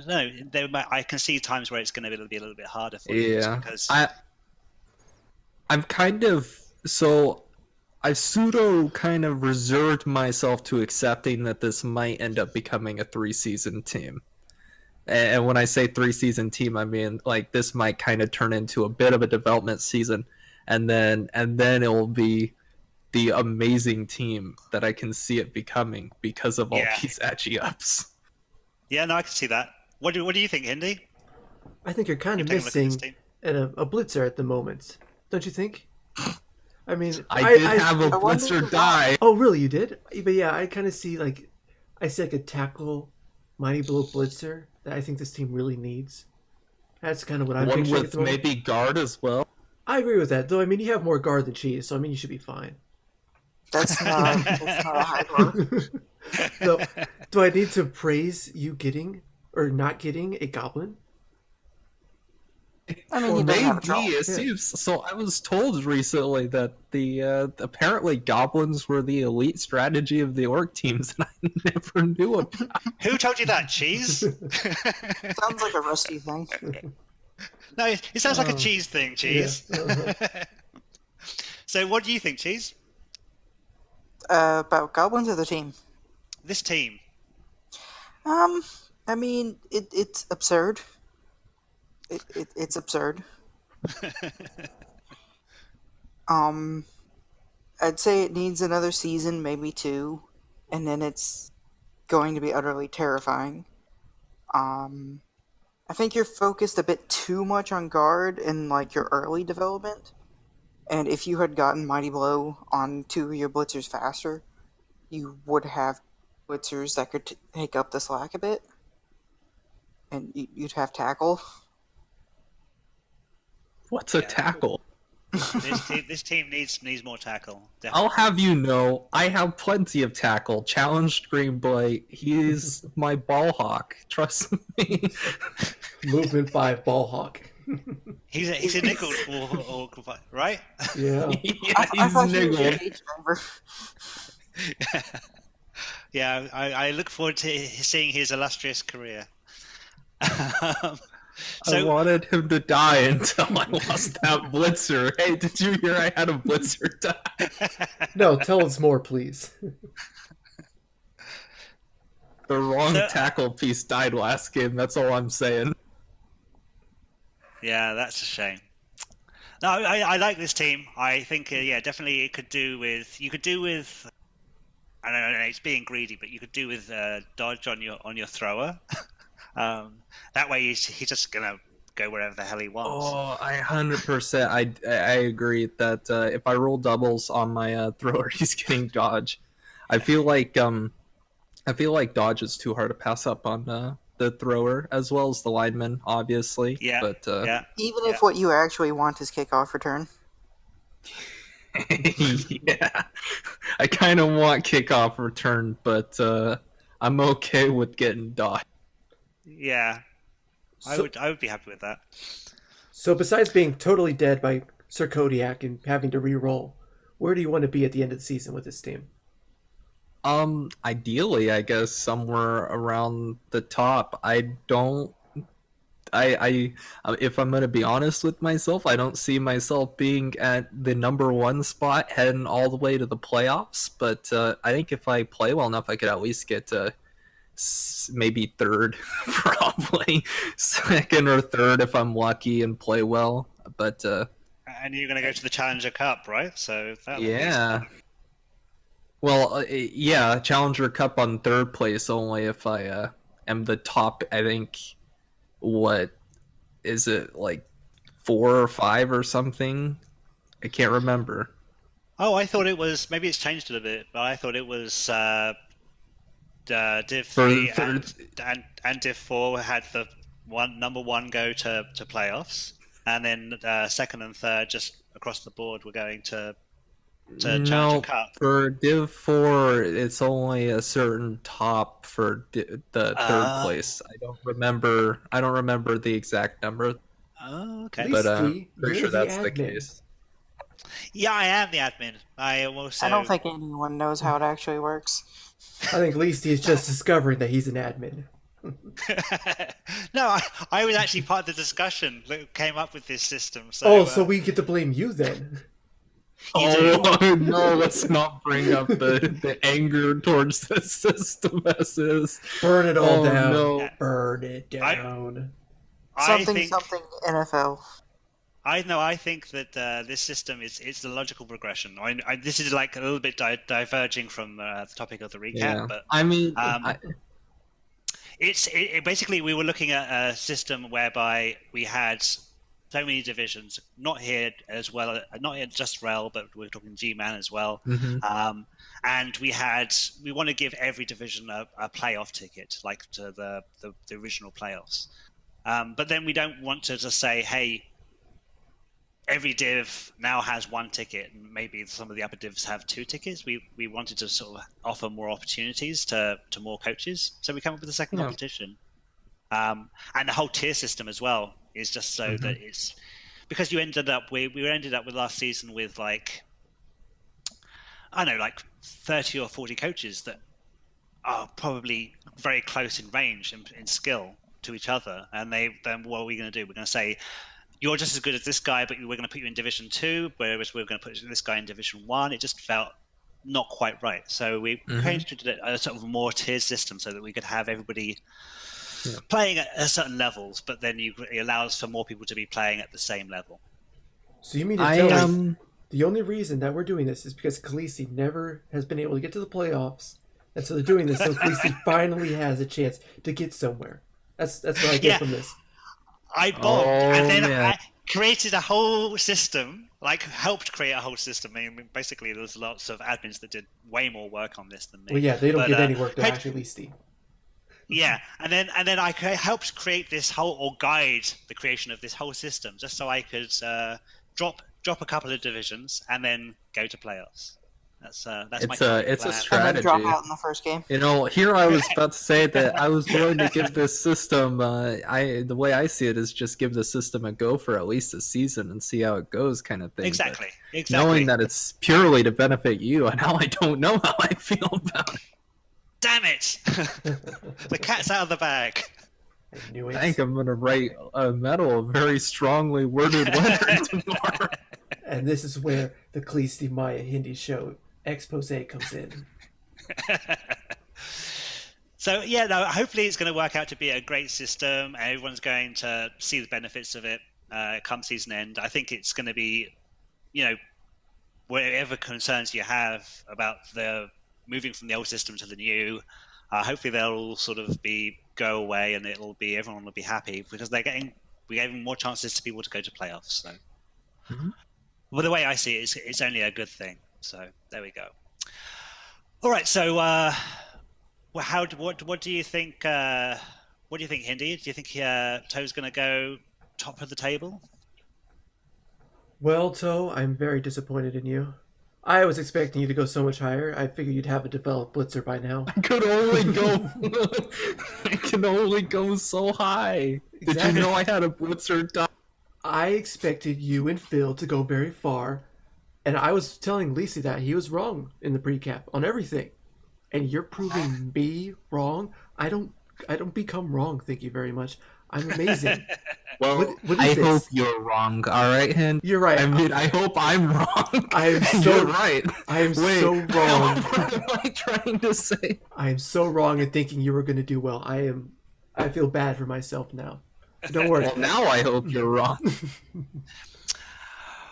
don't know. I can see times where it's going to be a little bit harder for you. Yeah, because I'm kind of so. I pseudo kind of reserved myself to accepting that this might end up becoming a 3-season team. And when I say 3-season team, I mean like this might kind of turn into a bit of a development season, and then it will be the amazing team that I can see it becoming because of all these agi ups. Yeah, no, I can see that. What do you think, Hindy? I think you're kind of missing a blitzer at the moment, don't you think? I mean, I did have a blitzer die. Oh, really? You did? But yeah, I kind of see like a tackle, mighty blow blitzer that I think this team really needs. That's kind of what I'm One picturing. with maybe guard as well. I agree with that, though. I mean, you have more guard than cheese, so I mean, you should be fine. that's not a high bar. So, do I need to praise you getting or not getting a goblin? I mean, he doesn't have a Maybe troll. it seems so. I was told recently that the apparently goblins were the elite strategy of the orc teams, and I never knew about. Who told you that, Cheese? Sounds like a Rusty thing. No, it sounds like a cheese thing, Cheese. Yeah. So, what do you think, Cheese? About goblins or the team? This team. I mean, it's absurd. It's absurd. I'd say it needs another season, maybe 2, and then it's going to be utterly terrifying. I think you're focused a bit too much on guard in like your early development, and if you had gotten Mighty Blow on 2 of your blitzers faster, you would have blitzers that could take up the slack a bit, and you'd have tackle. What's a tackle? This team needs more tackle. Definitely. I'll have you know, I have plenty of tackle. Challenge Screenplay. He's my ball hawk. Trust me. Movement 5 ball hawk. He's a nickel, right? Yeah. Yeah, I he's thought he was a niggled. cage driver. Yeah, I look forward to seeing his illustrious career. I wanted him to die until I lost that blitzer. Hey, did you hear I had a blitzer die? No, tell us more, please. The wrong tackle piece died last game. That's all I'm saying. Yeah, that's a shame. No, I like this team. I think, definitely it could do with. You could do with. I don't know. It's being greedy, but you could do with dodge on your thrower. That way he's just gonna go wherever the hell he wants. Oh, 100%. I agree that if I roll doubles on my thrower, he's getting dodge. I feel like dodge is too hard to pass up on the thrower as well as the lineman, obviously. Yeah. But Even if what you actually want is kickoff return. yeah, I kind of want kickoff return, but I'm okay with getting dodge. Yeah, I would be happy with that. So besides being totally dead by Sir Kodiak and having to re-roll, where do you want to be at the end of the season with this team? Ideally, I guess somewhere around the top. If I'm gonna be honest with myself, I don't see myself being at the number 1 spot heading all the way to the playoffs. But I think if I play well enough, I could at least get to maybe 3rd, probably 2nd or 3rd if I'm lucky and play well. But and you're gonna go to the Challenger Cup, right? So yeah. Well, yeah, Challenger Cup on 3rd place only if I am the top. I think what is it, like 4 or 5 or something? I can't remember. Oh, I thought it was, maybe it's changed a bit, but I thought it was Div 3 and Div 4 had the number 1 go to playoffs, and then 2nd and 3rd just across the board were going to Challenger Cup. For Div 4, it's only a certain top for the 3rd place. I don't remember the exact number. Oh, okay. But Leasky, pretty you're sure that's the admin. case. Yeah, I am the admin. I don't think anyone knows how it actually works. I think Leasty is just discovering that he's an admin. No, I was actually part of the discussion that came up with this system. So, so we get to blame you then. Oh no, let's not bring up the anger towards the system as is. Burn it all down. No. Burn it down. Something NFL. I think that this system it's the logical progression. This is like a little bit diverging from the topic of the recap, Yeah. but I mean, it's basically we were looking at a system whereby we had so many divisions, not here as well, not here just REL, but we're talking G-Man as well. Mhm. And we want to give every division a playoff ticket, like to the original playoffs. But then we don't want to just say, hey, every div now has 1 ticket, and maybe some of the upper divs have 2 tickets. We wanted to sort of offer more opportunities to more coaches, so we came up with a second competition. And the whole tier system as well is just so that it's because we ended up with last season with like 30 or 40 coaches that are probably very close in range in skill. to each other, and then what are we going to do? We're going to say, you're just as good as this guy, but we're going to put you in Division 2, whereas we're going to put this guy in Division 1. It just felt not quite right. So we created a sort of more tiered system so that we could have everybody playing at certain levels, but then it allows for more people to be playing at the same level. So you mean to tell me the only reason that we're doing this is because Kallisti never has been able to get to the playoffs, and so they're doing this so Kallisti finally has a chance to get somewhere. That's what I get from this. I bombed, and then I created a whole system, helped create a whole system. I mean, basically, there's lots of admins that did way more work on this than me. Well, yeah, they don't give any work to actually Kallisti. Yeah, and then I helped create this or guide the creation of this whole system, just so I could drop a couple of divisions and then go to playoffs. That's my plan. It's a And strategy. then drop out in the first game. Here I was about to say that I was willing to give this system. The way I see it is just give the system a go for at least a season and see how it goes, kind of thing. Exactly. Knowing that it's purely to benefit you, and now I don't know how I feel about it. Damn it! The cat's out of the bag. I knew it. I think I'm gonna write a very strongly worded letter tomorrow. And this is where the Kallisti Maya Hindy show expose comes in. So hopefully it's going to work out to be a great system. Everyone's going to see the benefits of it come season end. I think it's going to be, whatever concerns you have about the moving from the old system to the new, hopefully they'll all sort of go away, and everyone will be happy because we're giving more chances to people to go to playoffs. So, well, the way I see it, it's only a good thing. So there we go. All right. So, what do you think? What do you think, Hindy? Do you think Toaw's going to go top of the table? Well, Toaw, I'm very disappointed in you. I was expecting you to go so much higher. I figured you'd have a developed blitzer by now. I could only go. I can only go so high. Exactly. Did you know I had a blitzer? I expected you and Phil to go very far, and I was telling Lisi that he was wrong in the pre-cap on everything, and you're proving me wrong. I don't become wrong. Thank you very much. I'm amazing. Well, what I is this? hope you're wrong. All right, Hen. You're right. I mean, I hope I'm wrong. I am so You're right. I am Wait, so wrong. What am I trying to say? I am so wrong in thinking you were going to do well. I feel bad for myself now. Don't worry. Well, now I hope you're wrong.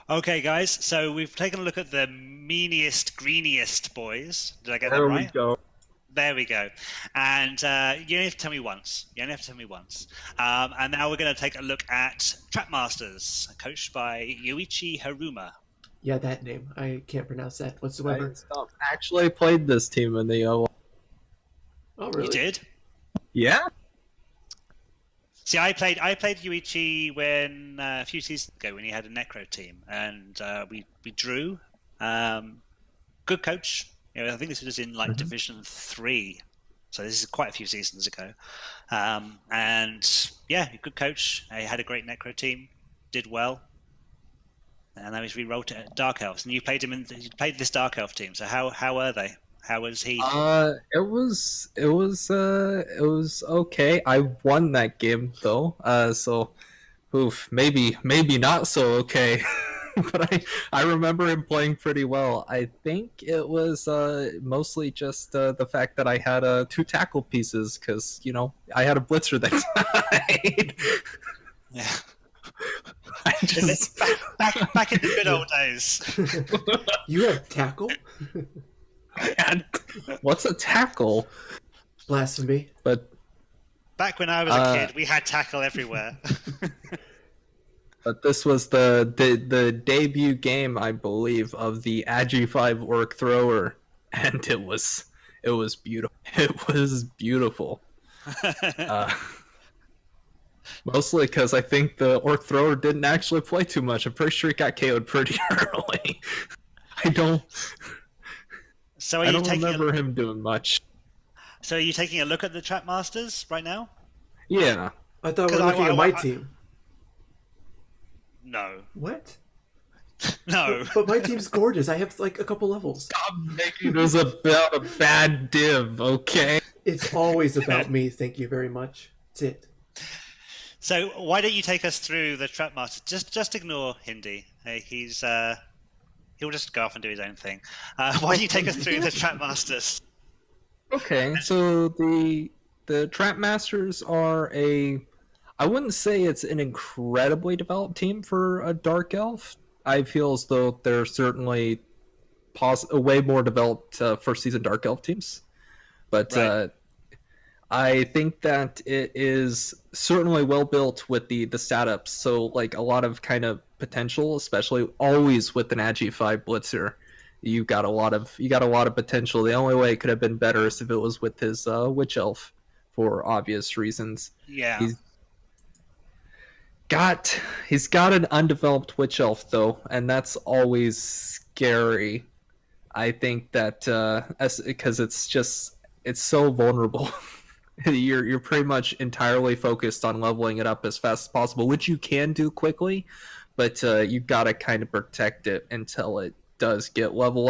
Okay, guys. So we've taken a look at the meaniest, greeniest boys. Did I get that right? There we go. There we go. And you only have to tell me once. And now we're going to take a look at Trapmasters, coached by Yuichi Haruma. Yeah, that name. I can't pronounce that whatsoever. I actually played this team in the Oh, really? You did? Yeah. See, I played Yuichi a few seasons ago when he had a Necro team, and we drew. Good coach. I think this was in Division 3, so this is quite a few seasons ago. And yeah, good coach. He had a great Necro team, did well, and now he's re-rolled to Dark Elves. And you played this Dark Elf team. So how were they? How was he? It was okay. I won that game though. So, maybe not so okay. But I remember him playing pretty well. I think it was mostly just the fact that I had 2 tackle pieces because I had a blitzer that died. Yeah. Back in the good old days. You have tackle? What's a tackle? Blasphemy. But back when I was a kid, we had tackle everywhere. But this was the debut game, I believe, of the Agi 5 Orc Thrower, and it was beautiful. It was beautiful. Mostly because I think the Orc Thrower didn't actually play too much. I'm pretty sure he got KO'd pretty early. I don't remember him doing much. So are you taking a look at the Trapmasters right now? Yeah. I thought we were looking at my team. No. What? No. But my team's gorgeous. I have a couple levels. Stop making this about a bad div, okay? It's always about me. Thank you very much. That's it. So why don't you take us through the trap master? Just ignore Hindy. He'll just go off and do his own thing. Why don't you take us through the trap masters? Okay, so the Trap Masters are I wouldn't say it's an incredibly developed team for a Dark Elf. I feel as though they're certainly way more developed first season Dark Elf teams. But Right. I think that it is certainly well built with the setups. So like a lot of kind of potential, especially always with an Agi 5 Blitzer. You got a lot of potential. The only way it could have been better is if it was with his Witch Elf, for obvious reasons. Yeah. He's got an undeveloped Witch Elf though, and that's always scary. I think that because it's so vulnerable. You're pretty much entirely focused on leveling it up as fast as possible, which you can do quickly, but you gotta kind of protect it until it does get a level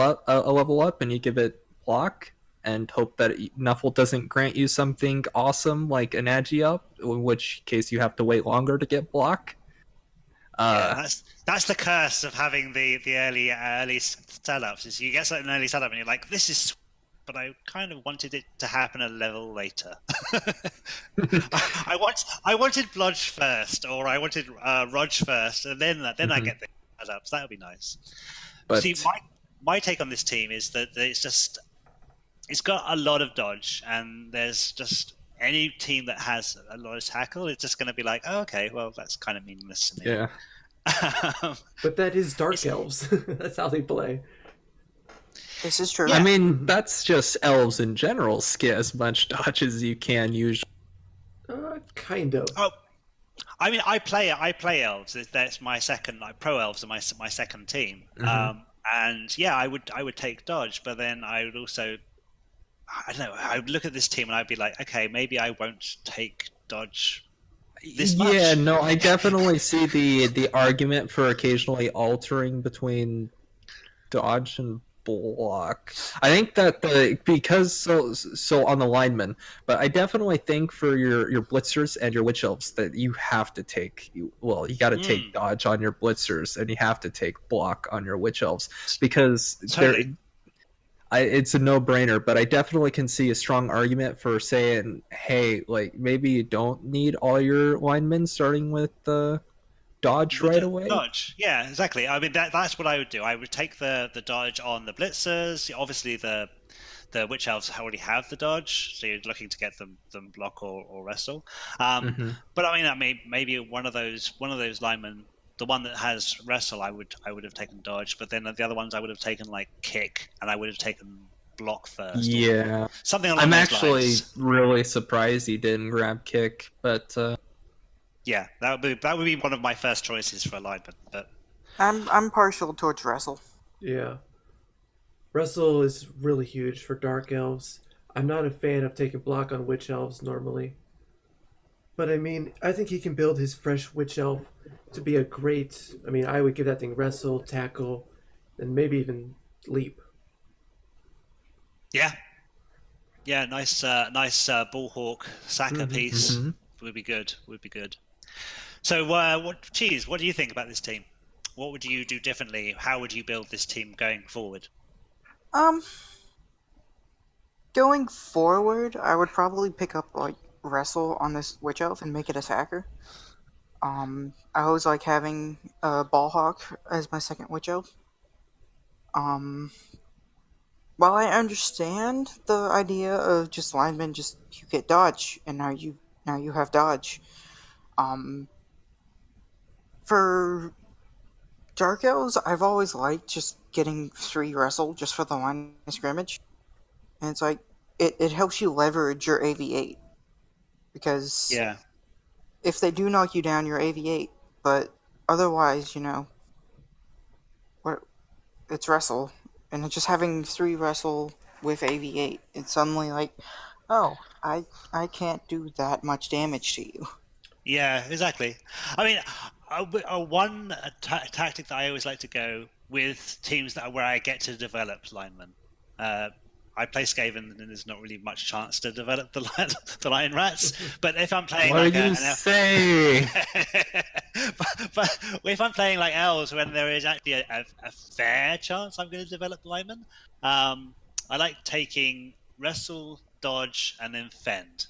up, and you give it block and hope that Nuffle doesn't grant you something awesome like an Agi up, in which case you have to wait longer to get block. Yeah, that's the curse of having the early setups. Is you get an early setup and you're like, this is, but I kind of wanted it to happen a level later. I wanted Blodge first, or I wanted Rodge first, and then I get the setups. That would be nice. But see, my take on this team is that it's got a lot of dodge, and there's just any team that has a lot of tackle, it's just going to be like, oh, okay, well, that's kind of meaningless to me. yeah. But that is Dark Elves. That's how they play. This is true. I mean, that's just elves in general. Get as much dodge as you can usually. Kind of. Oh, I mean, I play elves. That's my second. Like pro elves are my second team. And yeah, I would take dodge, but then I would also, I don't know. I would look at this team and I'd be like, okay, maybe I won't take dodge this much. Yeah, no, I definitely see the argument for occasionally altering between dodge and block. I think that because so on the linemen, but I definitely think for your blitzers and your witch elves that you have to take you got to take dodge on your blitzers and you have to take block on your witch elves because Totally. it's a no-brainer. But I definitely can see a strong argument for saying, hey, like maybe you don't need all your linemen starting with dodge right away. Dodge, yeah, exactly. I mean, that's what I would do. I would take the dodge on the blitzers. Obviously, the witch elves already have the dodge, so you're looking to get them block or wrestle. But I mean, maybe one of those linemen, the one that has wrestle, I would have taken dodge. But then the other ones, I would have taken like kick, and I would have taken block first. Yeah, something along I'm those actually lines. really surprised he didn't grab kick, but. Yeah, that would be one of my first choices for alignment. But I'm partial towards wrestle. Yeah. Wrestle is really huge for Dark Elves. I'm not a fan of taking block on Witch Elves normally. But I mean, I think he can build his fresh Witch Elf to be a great... I mean, I would give that thing wrestle, tackle, and maybe even leap. yeah, nice bullhawk Saka piece would be good. So, what do you think about this team? What would you do differently? How would you build this team going forward? Going forward, I would probably pick up like wrestle on this witch elf and make it a sacker. I always like having Ballhawk as my second witch elf. While I understand the idea of just linemen, just you get dodge, and now you have dodge. For Dark Elves, I've always liked just getting 3 wrestle just for the line of scrimmage. And it's like, it helps you leverage your AV8. Because if they do knock you down, you're AV8. But otherwise, it's wrestle. And just having 3 wrestle with AV8, it's suddenly like, oh, I can't do that much damage to you. Yeah, exactly. I mean, one tactic that I always like to go with teams where I get to develop linemen. I play Skaven, and there's not really much chance to develop the lion rats. But if I'm playing What like do you say? but if I'm playing like elves, when there is actually a fair chance I'm going to develop linemen, I like taking wrestle, dodge, and then fend,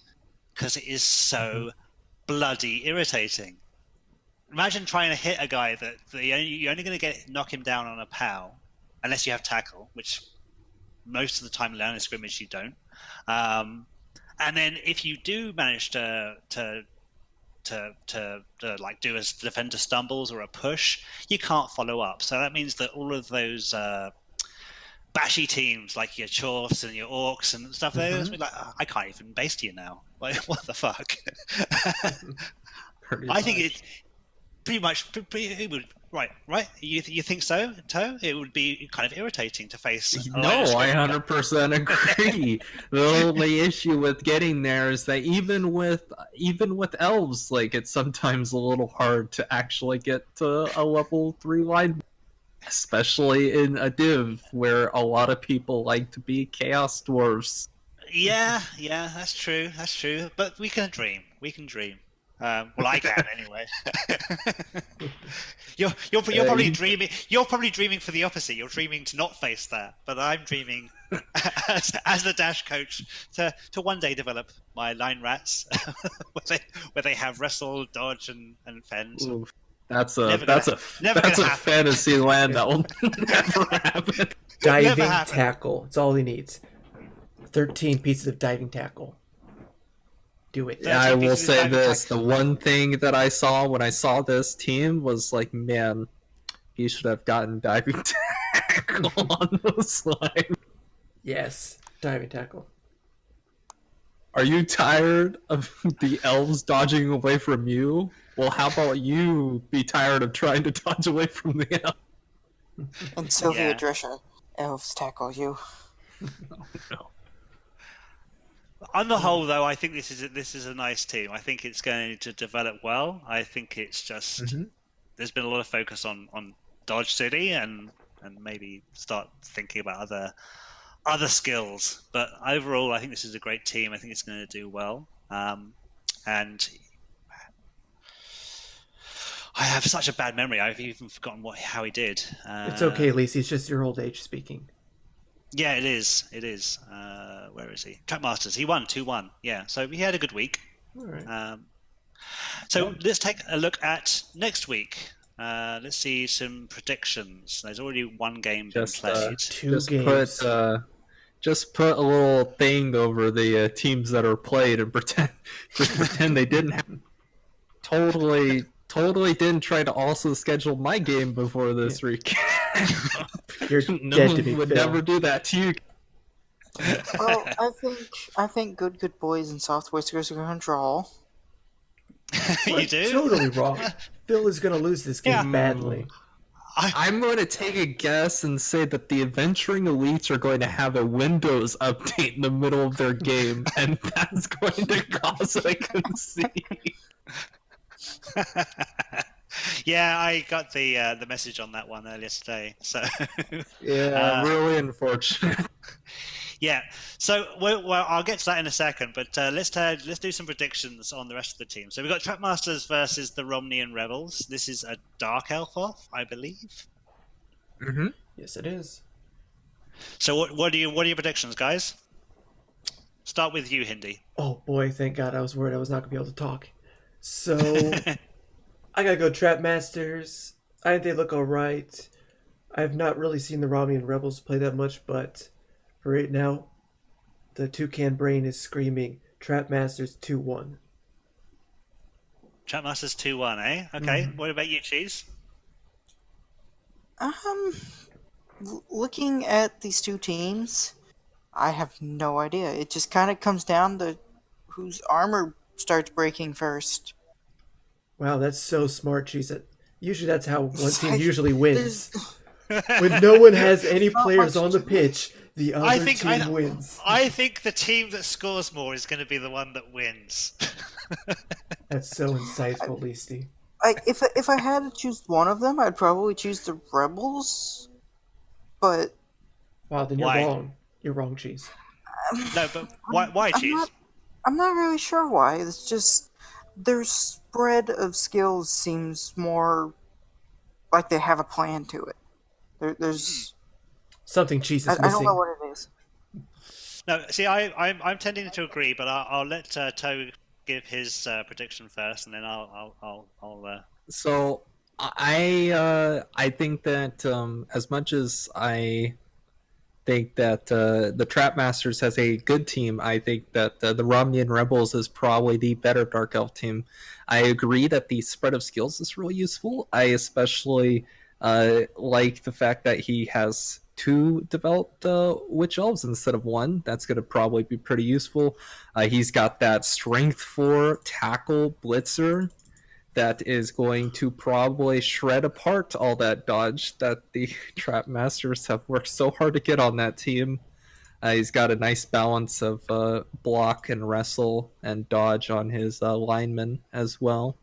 because it is so bloody irritating. Imagine trying to hit a guy that you're only going to knock him down on a POW, unless you have tackle, which most of the time in line of scrimmage you don't. And then if you do manage to like do a defender stumbles or a push, you can't follow up. So that means that all of those bashy teams like your Chorfs and your Orcs and stuff, they're going to be like, oh, I can't even base you now. Like, what the fuck? I think it's pretty much it would right. You think so, Toaw? It would be kind of irritating to face. No, I 100% agree. The only issue with getting there is that even with elves, like, it's sometimes a little hard to actually get to a level 3 line, especially in a div where a lot of people like to be chaos dwarves. Yeah, that's true. But we can dream. Well, I can anyway. You're probably dreaming. You're probably dreaming for the opposite. You're dreaming to not face that. But I'm dreaming as the dash coach to one day develop my line rats, where they have wrestle, dodge, and fend. Ooh, that's a fantasy land that will never happen. Diving tackle. It's all he needs. 13 pieces of diving tackle. Do it. Yeah, I will say this. The one thing that I saw when I saw this team was like, man, he should have gotten diving tackle on the slide. Yes, diving tackle. Are you tired of the elves dodging away from you? Well, how about you be tired of trying to dodge away from the elves? And Sylvia Drescher, elves tackle you. Oh, no. On the whole, though, I think this is a nice team. I think it's going to develop well. I think it's just there's been a lot of focus on Dodge City and maybe start thinking about other skills. But overall, I think this is a great team. I think it's going to do well. And I have such a bad memory. I've even forgotten how he did. It's okay, Lacey. It's just your old age speaking. Yeah, it is. Where is he? Trackmasters. He won 2-1. Yeah, so he had a good week. All right. So let's take a look at next week. Let's see some predictions. There's already one game been played. Two games. Just put a little thing over the teams that are played and pretend they didn't have. Totally didn't try to also schedule my game before this week. You're dead to me, would Phil. never do that to you. Well, I think good boys and soft whiskers are going to draw. You do? Totally wrong. Phil is going to lose this game badly. I'm going to take a guess and say that the Adventuring Elites are going to have a Windows update in the middle of their game, and that's going to cause a conceit. Yeah, I got the message on that one earlier today. So yeah, really unfortunate. Yeah, so well, I'll get to that in a second, but let's do some predictions on the rest of the team. So we've got Trackmasters versus the Romnean Rebels. This is a Dark Elf off, I believe. Mm-hmm. Yes, it is. So what are your predictions, guys? Start with you, Hindy. Oh boy, thank God! I was worried I was not going to be able to talk. So I gotta go Trapmasters. I think they look alright. I've not really seen the Romnean Rebels play that much, but for right now, the Toucan brain is screaming Trapmasters 2-1. Trapmasters 2-1, eh? Okay. Mm-hmm. What about you, Cheese? Looking at these two teams, I have no idea. It just kind of comes down to whose armor starts breaking first. Wow, that's so smart, Cheese. Usually that's how one team usually wins. When no one has any players on the pitch, the other team wins. I think the team that scores more is going to be the one that wins. That's so insightful, Leasty. If I had to choose one of them, I'd probably choose the Rebels. But wow, then you're wrong. You're wrong, Cheese. No, but why Cheese? I'm not really sure why. It's just their spread of skills seems more like they have a plan to it. There's Something Cheese is I don't know missing. what it is. No, see, I'm tending to agree, but I'll let Toaw give his prediction first, and then I'll. So I think that as much as I think that the Trap Masters has a good team, I think that the Romnian Rebels is probably the better Dark Elf team. I agree that the spread of skills is really useful. I especially like the fact that he has two developed Witch Elves instead of one. That's going to probably be pretty useful. He's got that Strength 4 Tackle Blitzer that is going to probably shred apart all that dodge that the Trap Masters have worked so hard to get on that team. He's got a nice balance of block and wrestle and dodge on his linemen as well.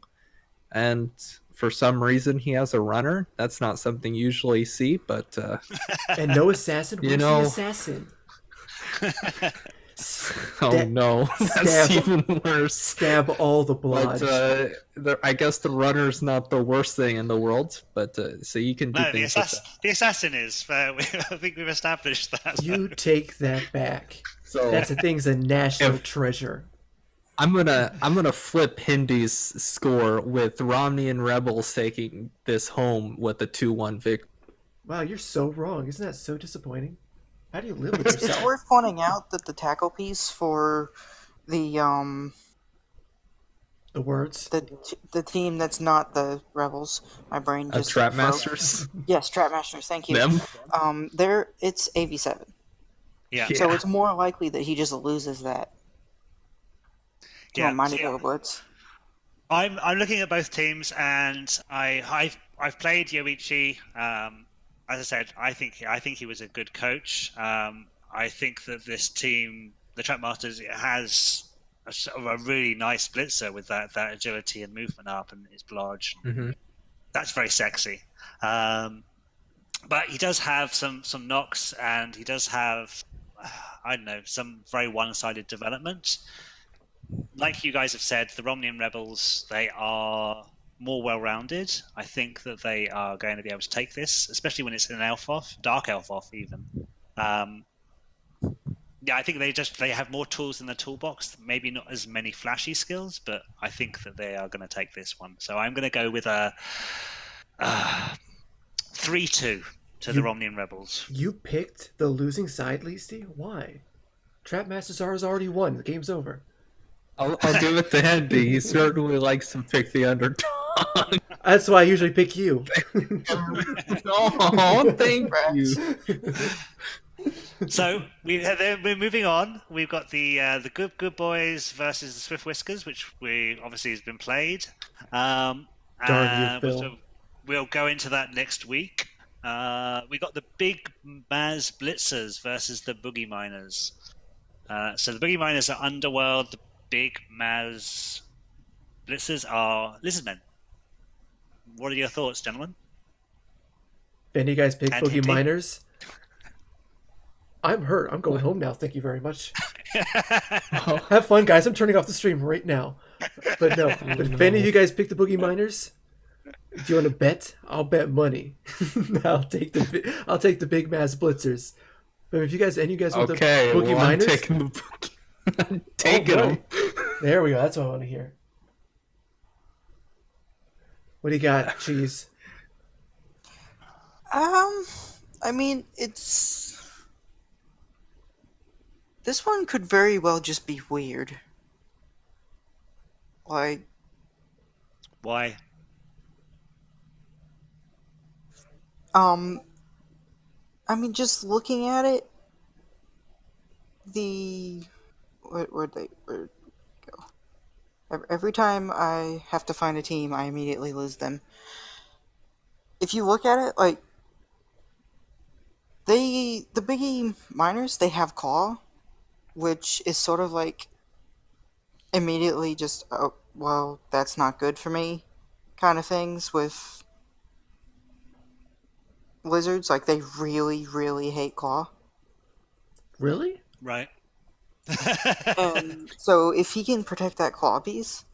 And for some reason, he has a runner. That's not something you usually see, but And no assassin. Where's the assassin? Oh no, that's even worse. Stab all the blood. But I guess the runner's not the worst thing in the world, but so you can do things like that. The assassin is. I think we've established that. You take that back. So that's a thing's a national treasure. I'm gonna flip Hindy's score with Romney and Rebels taking this home with a 2-1 victory. Wow, you're so wrong. Isn't that so disappointing? How do you live with yourself? It's worth pointing out that the tackle piece for the words, the team that's not the Rebels, my brain just Trap Masters. Yes, Trap Masters. Thank you. Them. It's AV7. Yeah. So it's more likely that he just loses that. Yeah. Mighty Little Blitz. I'm looking at both teams, and I've played Yoichi. As I said, I think he was a good coach. I think that this team, the Trap Masters, has a sort of a really nice blitzer with that agility and movement up, and his blodge. Mm-hmm. That's very sexy. But he does have some knocks, and he does have, I don't know, some very one-sided development. Like you guys have said, the Romnian Rebels, they are more well-rounded. I think that they are going to be able to take this, especially when it's an elf off, dark elf off even. I think they have more tools in the toolbox. Maybe not as many flashy skills, but I think that they are going to take this one. So I'm going to go with a 3-2 to the Romnian Rebels. You picked the losing side, Leasty? Why? Trap Masters has already won. The game's over. I'll give it to Hindy. He certainly likes to pick the underdog. That's why I usually pick you. Oh, thank you. So we're moving on. We've got the good boys versus the Swift Whiskers, which we obviously has been played. Darn you, Phil. We'll go into that next week. We got the Big Maz Blitzers versus the Boogie Miners. So the Boogie Miners are Underworld. The Big Maz Blitzers are Lizardmen. What are your thoughts, gentlemen? If any of you guys pick Boogie Hindy? Miners, I'm hurt. I'm going home now. Thank you very much. Have fun, guys. I'm turning off the stream right now. But no, but if any of you guys pick the Boogie Miners, do you want to bet? I'll bet money. I'll take the Big Maz Blitzers. But if you guys want the Boogie Miners, I'm taking the Boogie. I'm taking them. There we go. That's what I want to hear. What do you got, Cheese? I mean, this one could very well just be weird. Like, why? I mean, just looking at it, where'd go? Every time I have to find a team, I immediately lose them. If you look at it, like, the Biggie Miners, they have Claw, which is sort of like immediately just, oh, well, that's not good for me kind of things with lizards. Like, they really, really hate Claw. Really? Right. And so if he can protect that claw piece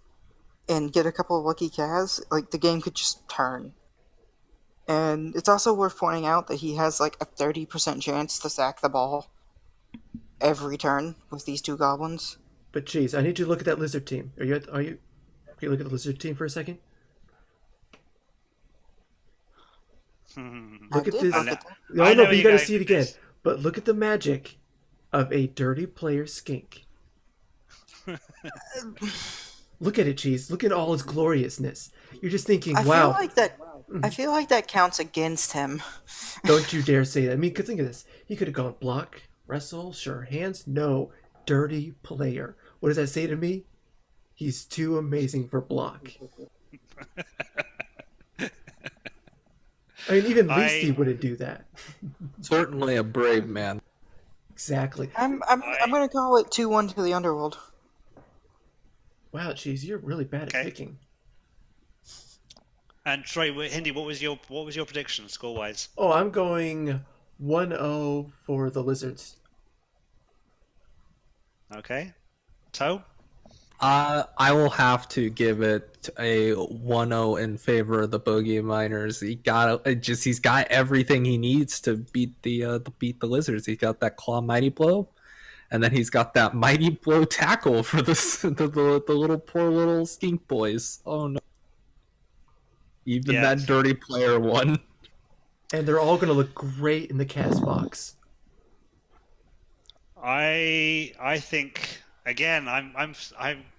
and get a couple of lucky Kaz, like the game could just turn. And it's also worth pointing out that he has like a 30% chance to sack the ball every turn with these two goblins. But geez, I need you to look at that lizard team. Are you? Can you look at the lizard team for a second? Look at this. Look at that. No, I no, know but you you got to guys- see it again. But look at the magic of a dirty player skink. Look at it, Cheese. Look at all its gloriousness. You're just thinking, I wow. feel like that counts against him. Don't you dare say that. I mean, think of this. He could have gone block, wrestle, sure hands. No, dirty player. What does that say to me? He's too amazing for block. I mean, even Leasty wouldn't do that. Certainly a brave man. Exactly. I'm gonna call it 2-1 to the Underworld. Wow, Cheese, you're really bad at Okay. picking. And Troy, Hindy, what was your prediction score wise? Oh, I'm going 1-0 for the Lizards. Okay. Toaw? I will have to give it a 1-0 in favor of the Bogey Miners. He's got everything he needs to beat the Lizards. He got that claw mighty blow, and then he's got that mighty blow tackle for the little poor little skink boys. Oh no! Even Yeah. that dirty player won. And they're all going to look great in the cast box. I think again. I'm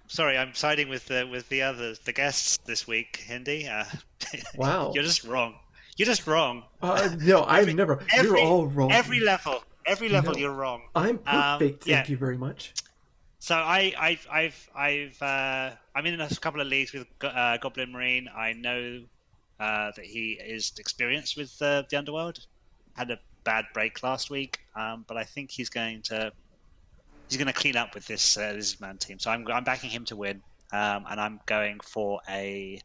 sorry. I'm siding with the guests this week. Hindy. Wow. You're just wrong. You're just wrong. No, I've never. You're all wrong. Every level, No. you're wrong. I'm perfect. Yeah. Thank you very much. So I'm in a couple of leagues with Goblin Marine. I know that he is experienced with the Underworld. Had a bad break last week, but I think he's going to clean up with this man team. So I'm backing him to win, and I'm going for a.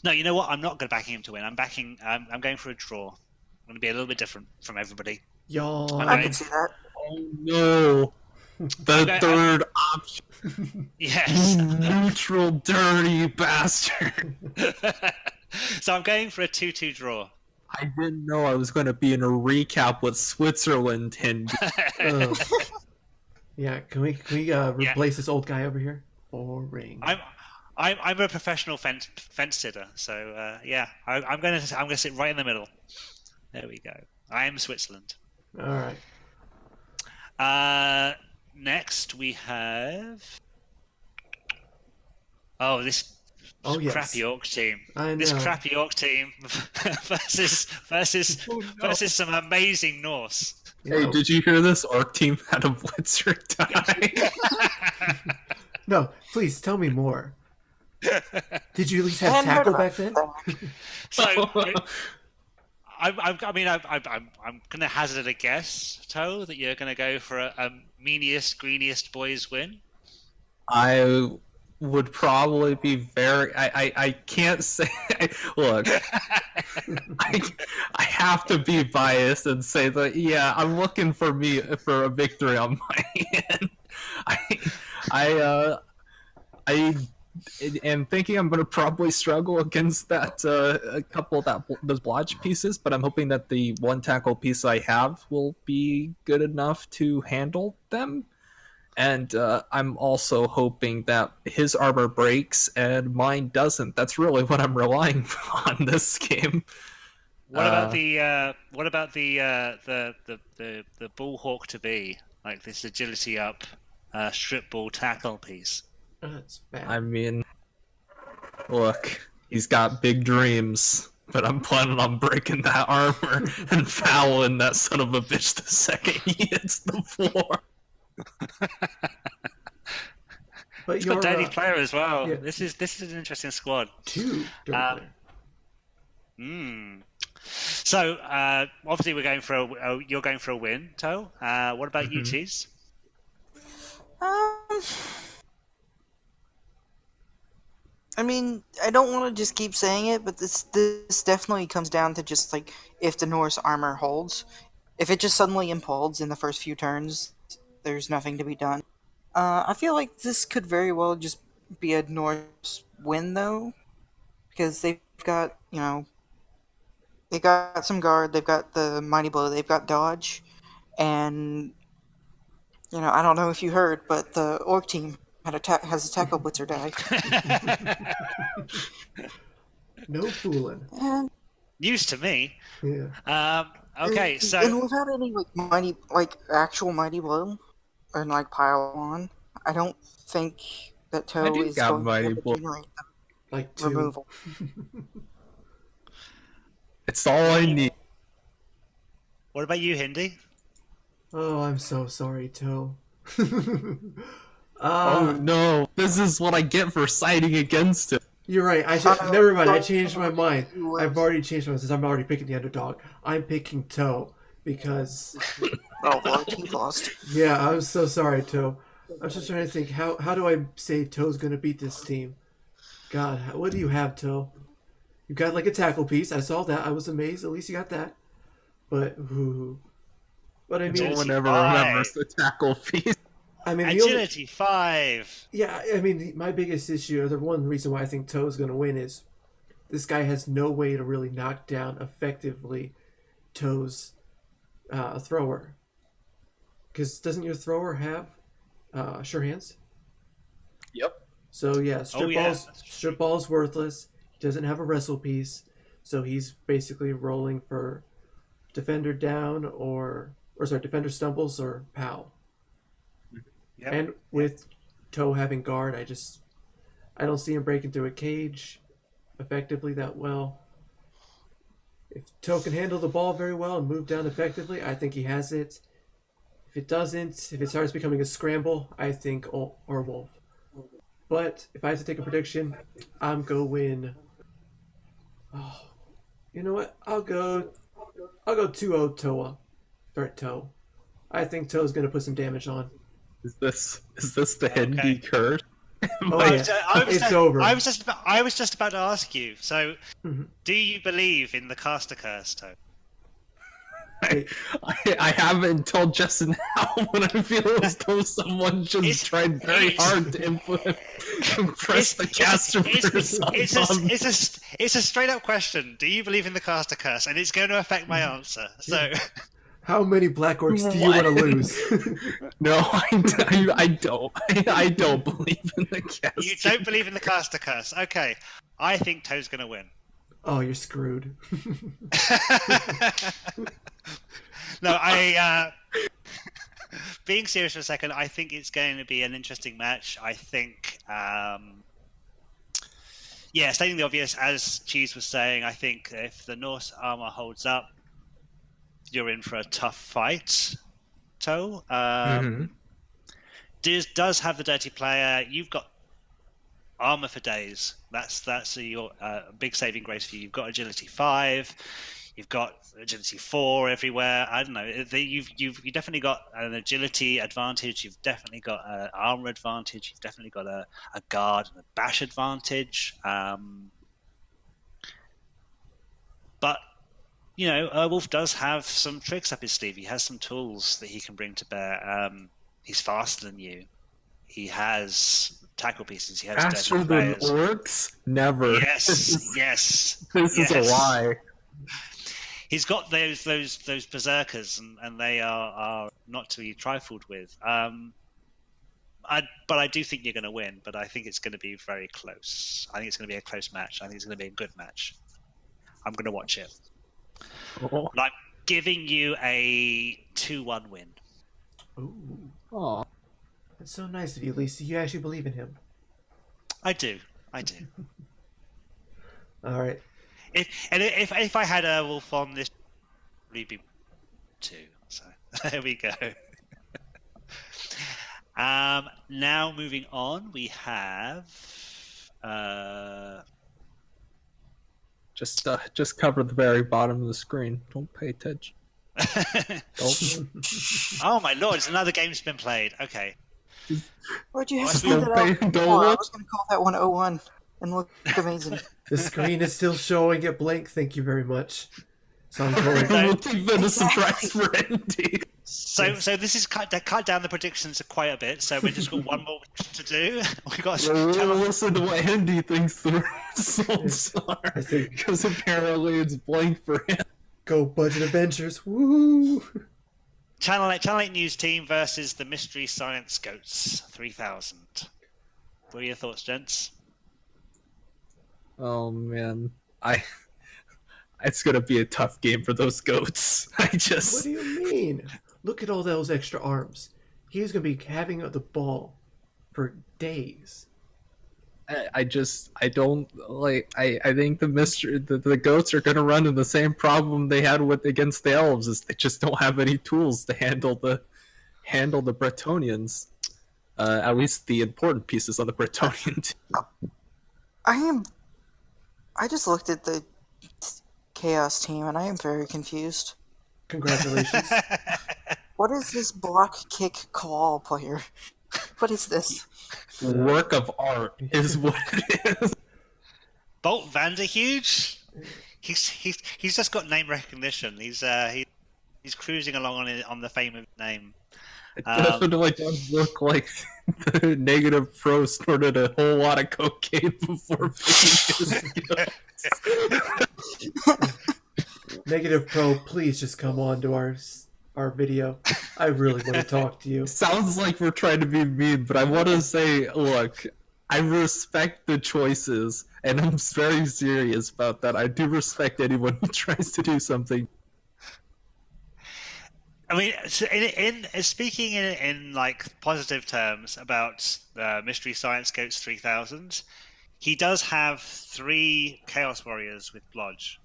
No, you know what? I'm not going to back him to win. I'm going for a draw. I'm going to be a little bit different from everybody. Y'all. I'm I going- can see that. Oh no! The third option, Yes. neutral, dirty bastard. So I'm going for a 2-2 draw. I didn't know I was going to be in a recap with Switzerland, Hindy. Yeah, can we replace this old guy over here? Boring. I'm a professional fence sitter, so yeah, I'm gonna sit right in the middle. There we go. I am Switzerland. All right. Next we have this yes. crappy orc team. I This know. crappy orc team versus some amazing Norse. Hey, did you hear this? Our team had a blitzer die. No, please tell me more. Did you at least have I hadn't heard tackle about back then? So I'm gonna hazard a guess, Toaw, that you're gonna go for a meaniest, greeniest boys win. I would probably be very. I can't say. Look, I have to be biased and say that. Yeah, I'm looking for a victory on my end. I am thinking I'm going to probably struggle against that a couple of those blotch pieces, but I'm hoping that the one tackle piece I have will be good enough to handle them. And I'm also hoping that his armor breaks and mine doesn't. That's really what I'm relying on this game. What about the bullhawk to be like this agility up strip ball tackle piece? That's bad. I mean, look, he's got big dreams, but I'm planning on breaking that armor and fouling that son of a bitch the second he hits the floor. But He's you're got dirty player as well. yeah. This is an interesting squad. two dirty player. So obviously we're going for you're going for a win, Toaw. What about you, Cheese? I mean, I don't want to just keep saying it, but this definitely comes down to just like if the Norse armor holds. If it just suddenly implodes in the first few turns, there's nothing to be done. I feel like this could very well just be a Norse win, though, because they've got, they got some guard, they've got the Mighty Blow, they've got dodge, and, I don't know if you heard, but the Orc team has a Tackle Blitzer die. No fooling. And, News to me. Yeah. Okay, and so without any, actual Mighty Blow, and, pile on, I don't think that Toaw do is got going Mighty to Blow. generate Like the 2. removal. It's all I need. what about you, Hindy? Oh, I'm so sorry, Toaw. Oh no, this is what I get for siding against him. You're right. Never mind. I don't- changed my mind. You I've already changed my mind since I'm already picking the underdog. I'm picking Toaw because Oh, Lord, he lost. yeah, I'm so sorry, Toaw. I was just trying to think how do I say Toaw's gonna beat this team? God, what do you have, Toaw? You got like a tackle piece. I saw that. I was amazed. At least you got that. But I mean, No one ever Why? remembers the tackle piece. I mean, the only, Agility 5. yeah, I mean, my biggest issue, or the one reason why I think Toaw's gonna win is this guy has no way to really knock down effectively Toaw's thrower. Because doesn't your thrower have sure hands? Yep. So yeah, yeah. strip ball's worthless. He doesn't have a wrestle piece, so he's basically rolling for defender down or defender stumbles or POW. Yep. And with Toaw having guard, I don't see him breaking through a cage effectively that well. If Toaw can handle the ball very well and move down effectively, I think he has it. If it doesn't, if it starts becoming a scramble, I think Wolf. But if I have to take a prediction, I'm going. Oh, you know what? I'll go 2-0 Toaw. Toaw. I think Toaw's gonna put some damage on. Is this the Hindy curse? Oh yeah, it's over. I was just about to ask you. So, Mhm. do you believe in the caster curse, Toaw? I haven't until just now when I feel as though someone just tried very hard to impress the caster curse on It's a straight up question. Do you believe in the caster curse? And it's going to affect my answer. So, How many Black Orcs do you want to lose? No, I don't. I don't believe in the caster. you don't believe in the caster curse. Okay. I think Toaw's going to win. Oh, you're screwed. No, being serious for a second, I think it's going to be an interesting match. I think, stating the obvious, as Cheese was saying, I think if the Norse armor holds up, you're in for a tough fight, Toaw. Does have the dirty player. You've got armor for days. That's your big saving grace for you. You've got agility 5. You've got agility 4 everywhere. I don't know. You've definitely got an agility advantage. You've definitely got an armor advantage. You've definitely got a guard and a bash advantage. But Wolf does have some tricks up his sleeve. He has some tools that he can bring to bear. He's faster than you. He has tackle pieces. He has Faster dirty than players. orcs? Never. Yes. This is a lie. He's got those berserkers, and they are not to be trifled with. But I do think you're going to win. But I think it's going to be very close. I think it's going to be a close match. I think it's going to be a good match. I'm going to watch it. Oh. But I'm giving you a 2-1 win. Ooh, Aw. that's so nice of you, Lisa. You actually believe in him. I do. All right. If I had a Wolf on this, it'd be 2. So there we go. Now moving on, we have. Just cover the very bottom of the screen. Don't pay attention. Oh my lord! It's another game's been played. Okay. Why'd you have to Just do that don't out pay- before? don't I look. was going to call that one 0-1 and look amazing. The screen is still showing it blank. Thank you very much. So I'm told. We'll keep it a surprise for Hindy. So this is cut down the predictions quite a bit. So we've just got one more to do. We got We'll listen to what Hindy thinks the results are, I think- because apparently it's blank for him. Go Budget Adventures. Woo! Channel 8 News Team versus the Mystery Science Goats 3000. What are your thoughts, gents? Oh man, it's gonna be a tough game for those goats. What do you mean? Look at all those extra arms. He's gonna be having the ball for days. I don't like. I think the goats are gonna run into the same problem they had against the elves, is they just don't have any tools to handle the Bretonians. At least the important pieces on the Bretonian team. I just looked at the Chaos team and I am very confused. Congratulations. What is this block kick claw player? What is this? Work of art is what it is. Bolt Vanderhuge? He's just got name recognition. He's cruising along on the fame of his name. It definitely does look like the negative pro snorted a whole lot of cocaine before picking his Negative Pro, please just come on to our video. I really want to talk to you. Sounds like we're trying to be mean, but I want to say, look, I respect the choices, and I'm very serious about that. I do respect anyone who tries to do something. I mean, so in speaking in like positive terms about Mystery Science Goats 3000, he does have 3 Chaos Warriors with Blodge,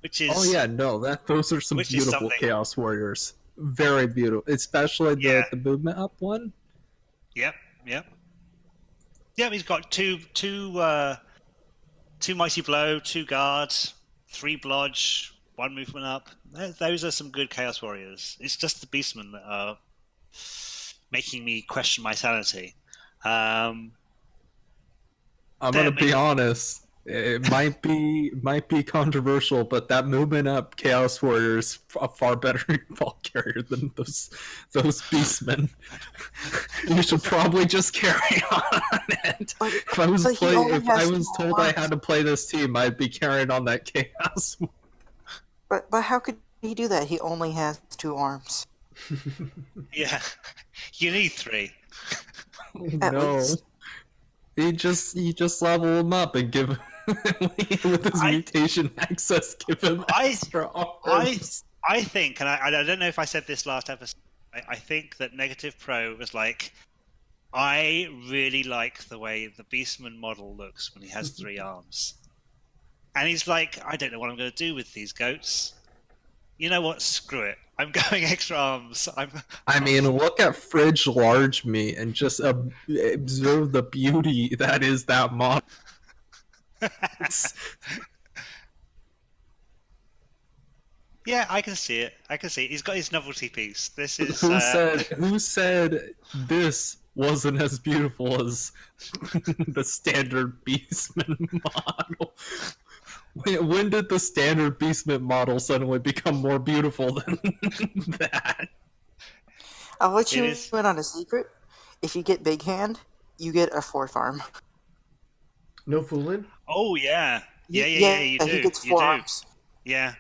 which is those are some beautiful Chaos Warriors. Very beautiful, especially the movement up one. Yep. He's got two Mighty Blow, 2 guards, 3 Blodge, 1 movement up. Those are some good Chaos Warriors. It's just the Beastmen that are making me question my sanity. I'm gonna be honest. It might be controversial, but that movement up Chaos Warrior is a far better ball carrier than those Beastmen. You should probably just carry on it. If I was told I had to play this team, I'd be carrying on that Chaos. But how could he do that? He only has 2 arms. Yeah, you need 3. No, he just level him up and give him with his mutation access. Give him extra arms. I think, and I don't know if I said this last episode. I think that Negative Pro was like, I really like the way the Beastman model looks when he has 3 arms. And he's like, I don't know what I'm going to do with these goats. You know what? Screw it. I'm going extra arms. I mean, look at Fridge Large Me and just observe the beauty that is that model. Yeah, I can see it. He's got his novelty piece. This is who said this wasn't as beautiful as the standard Beastman model? When did the standard Beastman model suddenly become more beautiful than that? I'll let you in on a secret. If you get Big Hand, you get a 4th arm. No fooling? Oh, yeah. Yeah, you do. He gets 4 arms. Yeah.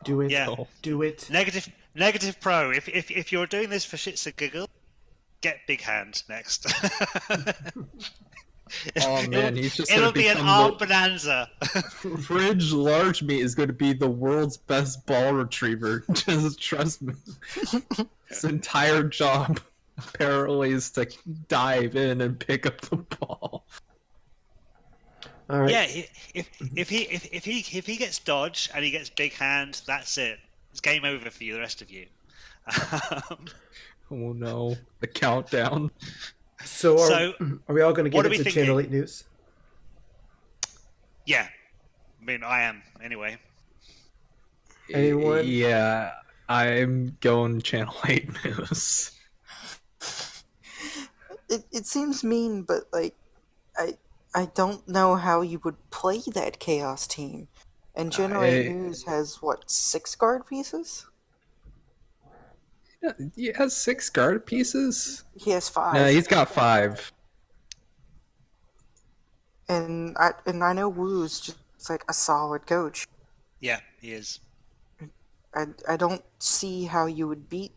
Do it. Yeah. Do it. Negative Pro. If you're doing this for shits and giggles, get Big Hand next. Oh man, it'll be an arm bonanza. Fridge Large Me is going to be the world's best ball retriever. Just trust me. His entire job apparently is to dive in and pick up the ball. All right. Yeah, if he gets dodge and he gets Big Hand, that's it. It's game over for you, the rest of you. Oh no, the countdown. So are we all going to get into Channel 8 News? Yeah. I mean, I am, anyway. Anyone? Yeah, I'm going Channel 8 News. It seems mean, but, like, I don't know how you would play that Chaos team. And Generate News has, what, 6 guard pieces? He has 6 guard pieces? He has 5. No, he's got 5. And I know Wu's just like a solid coach. Yeah, he is. I don't see how you would beat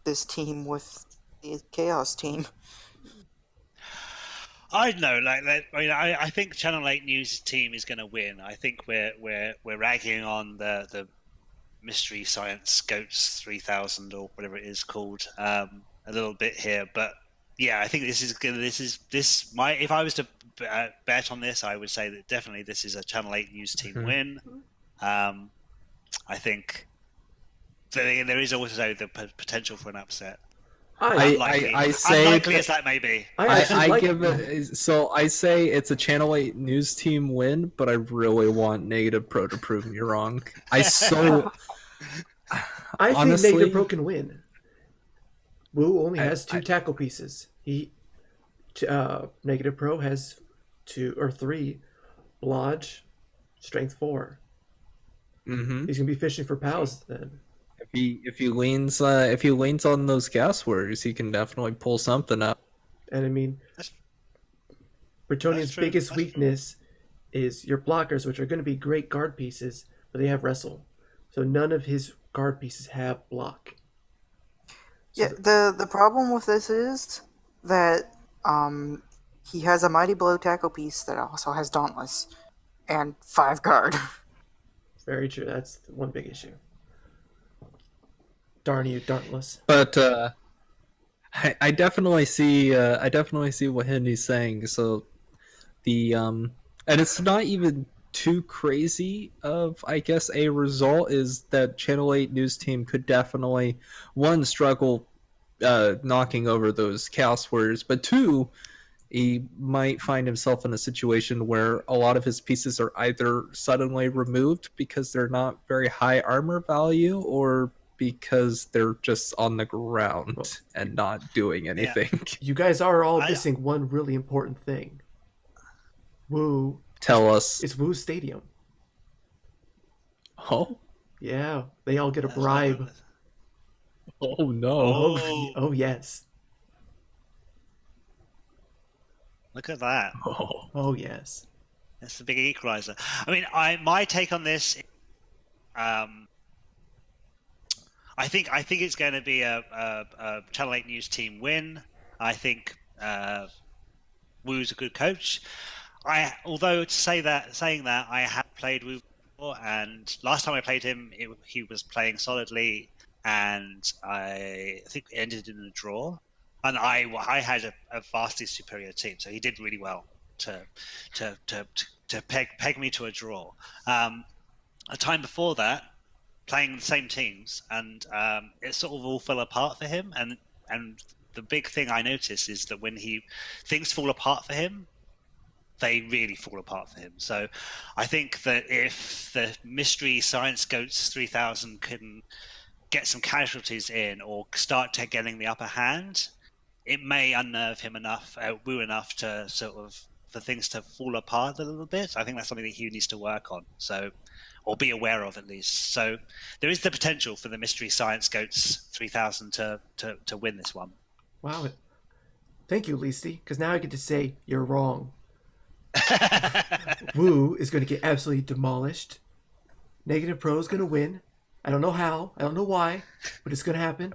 this team with the Chaos team. I don't know. I think Channel 8 News' team is going to win. I think we're ragging on the Mystery Science Goats 3000 or whatever it is called a little bit here, but yeah, I think if I was to bet on this, I would say that definitely this is a Channel 8 News team win. I think there is also the potential for an upset. I say unlikely as that may be. I give it. So I say it's a Channel 8 News team win, but I really want Negative Pro to prove me wrong. I honestly, think Negative Pro can win. Wu only has 2 tackle pieces. Negative Pro has 2 or 3 blodge, strength 4. Mm-hmm. He's gonna be fishing for pals then. If he leans on those gas words, he can definitely pull something up. And I mean, Bretonian's biggest weakness is your blockers, which are going to be great guard pieces, but they have wrestle. So none of his guard pieces have block. So yeah, the problem with this is that he has a Mighty Blow tackle piece that also has Dauntless and 5 guard. Very true. That's one big issue. Darn you, Dauntless. But I definitely see what Hindy's saying. So and it's not even too crazy of, I guess, a result is that Channel 8 News team could definitely, 1, struggle knocking over those Chaos Warriors, but 2, he might find himself in a situation where a lot of his pieces are either suddenly removed because they're not very high armor value, or because they're just on the ground and not doing anything. Yeah. You guys are all missing one really important thing. Wu. Tell us. It's Wu's stadium. Oh? Yeah, they all get a bribe. Oh, no. Oh, yes. Look at that. Oh, yes. That's the big equalizer. I mean, my take on this, I think it's going to be a Channel 8 News team win. I think Wu's a good coach. Although saying that, I have played Wu before, and last time I played him, he was playing solidly, and I think it ended in a draw. And I had a vastly superior team, so he did really well to peg me to a draw. A time before that, playing the same teams, and it sort of all fell apart for him. And the big thing I noticed is that when things fall apart for him, they really fall apart for him. So I think that if the Mystery Science Goats 3000 can get some casualties in or start getting the upper hand, it may unnerve him enough, Wu enough to for things to fall apart a little bit. I think that's something that he needs to work on. So, or be aware of at least. So there is the potential for the Mystery Science Goats 3000 to win this one. Wow. Thank you, Kallisti, because now I get to say you're wrong. Wu is going to get absolutely demolished. Negative Pro is going to win. I don't know how. I don't know why, but it's going to happen.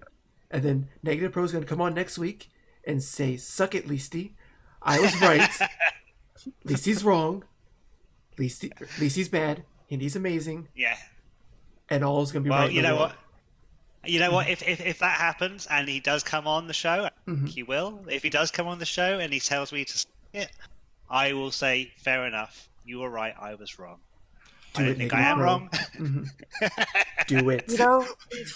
And then Negative Pro is going to come on next week and say, "Suck it, Kallisti. I was right. Kallisti's wrong. Kallisti's bad. Hindy's amazing." Yeah. And all is going to be well, right. You know what? You know what? If that happens and he does come on the show, he will. If he does come on the show and he tells me to suck it, I will say, fair enough. You were right. I was wrong. I don't think I am wrong. Do it. You know,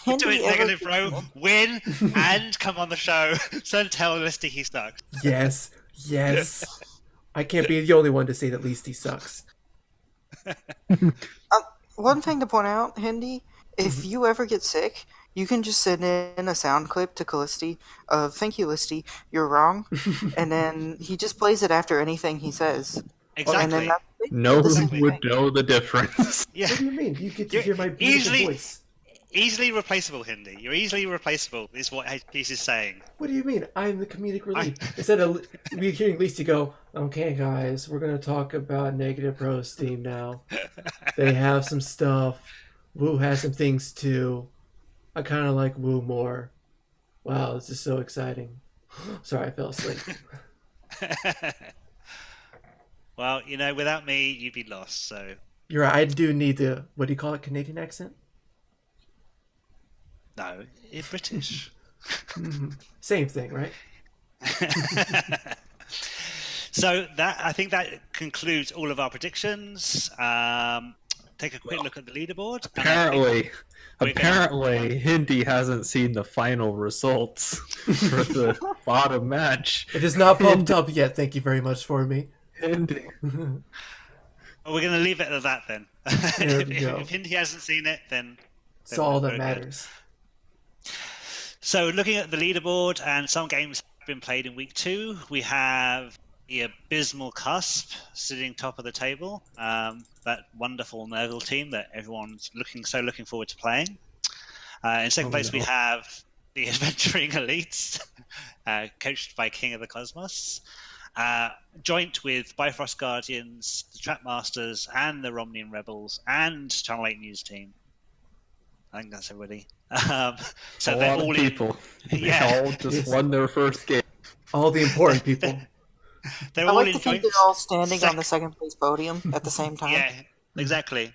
do it, Negative Pro. Win and come on the show. So tell Kallisti he sucks. Yes. I can't be the only one to say that Kallisti sucks. One thing to point out, Hindy, if you ever get sick, you can just send in a sound clip to Kallisti of, "Thank you, Kallisti, you're wrong," and then he just plays it after anything he says. Exactly. And then that's No the one same would thing. know the difference. Yeah, What do you mean? You get to You're hear my beautiful easily- voice. easily replaceable, Hindy. You're easily replaceable. Is what Peace is saying. What do you mean? I'm the comedic relief. Instead of we hearing Lisa go, okay, guys, we're gonna talk about Negative Pros team now. They have some stuff. Woo has some things too. I kind of like Woo more. Wow, this is so exciting. Sorry, I fell asleep. Well, without me, you'd be lost. So You're right. I do need the what do you call it? Canadian accent. no, it's British. Same thing, right? So I think that concludes all of our predictions. Take a quick look at the leaderboard. and I think Apparently, Hindy hasn't seen the final results for the bottom match. It is not pumped up yet. Thank you very much for me. Hindy. well, we're going to leave it at that then. There we go. If Hindy hasn't seen it, then It's all we're that good. matters. So looking at the leaderboard, and some games have been played in week 2, we have the abysmal Cusp sitting top of the table. That wonderful Nurgle team that everyone's looking forward to playing. In second place, we have the Adventuring Elites, coached by King of the Cosmos, joint with Bifrost Guardians, the Trapmasters, and the Romnian Rebels, and Channel 8 News Team. I think that's everybody. So A they're lot of all people. in. They Yeah, all just won their first game. All the important people. they're I all like in to think joint. they're all standing on the second place podium at the same time. Yeah, exactly.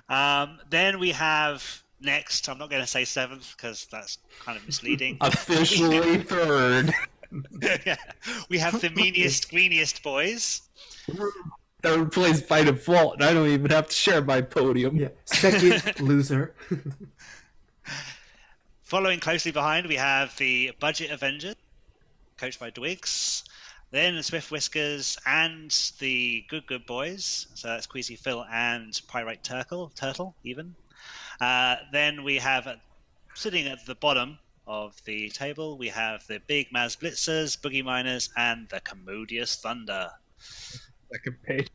Then we have next. I'm not going to say 7th because that's kind of misleading. Officially third. Yeah. We have the meaniest, greeniest boys. Third place by default, and I don't even have to share my podium. Yeah. Second loser. Following closely behind, we have the Budget Avengers, coached by Dwigs. Then the Swift Whiskers and the Good Boys. So that's Queasy Phil and Pyrite Turtle, even. Then we have, sitting at the bottom of the table, we have the Big Maz Blitzers, Boogie Miners, and the Commodious Thunder. Second page.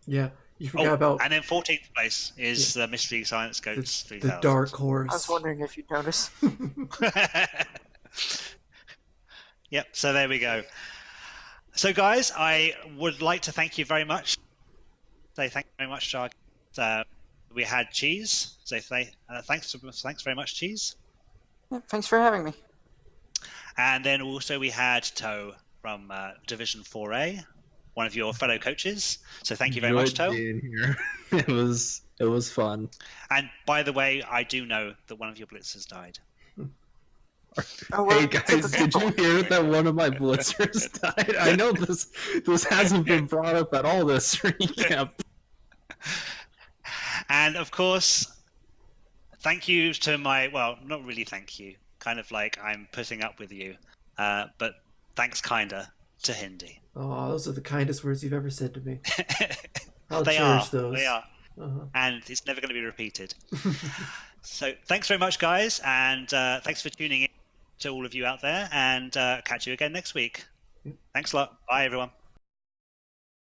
Yeah. You forgot about And then 14th place is the Mystery Science Goats the 3000. dark I was horse. wondering if you'd notice. Yep, so there we go. So, guys, I would like to thank you very much. Say thank you very much to our we had Cheese. Say thanks very much, Cheese. Yeah, thanks for having me. And then also we had Toaw from Division Foray, one of your fellow coaches. So thank you very much, Enjoyed Toaw. being here. It was fun. And by the way, I do know that one of your blitzers died. Oh, well, Hey guys, did you hear that one of my blitzers died? I know this hasn't been brought up at all this recap. And of course, thank you to not really thank you, kind of like I'm putting up with you, but thanks kinda to Hindy. Oh, those are the kindest words you've ever said to me. I'll They cherish are, those. they are. Uh-huh. And it's never going to be repeated. So thanks very much, guys, and thanks for tuning in to all of you out there, and catch you again next week. Thanks a lot. Bye, everyone.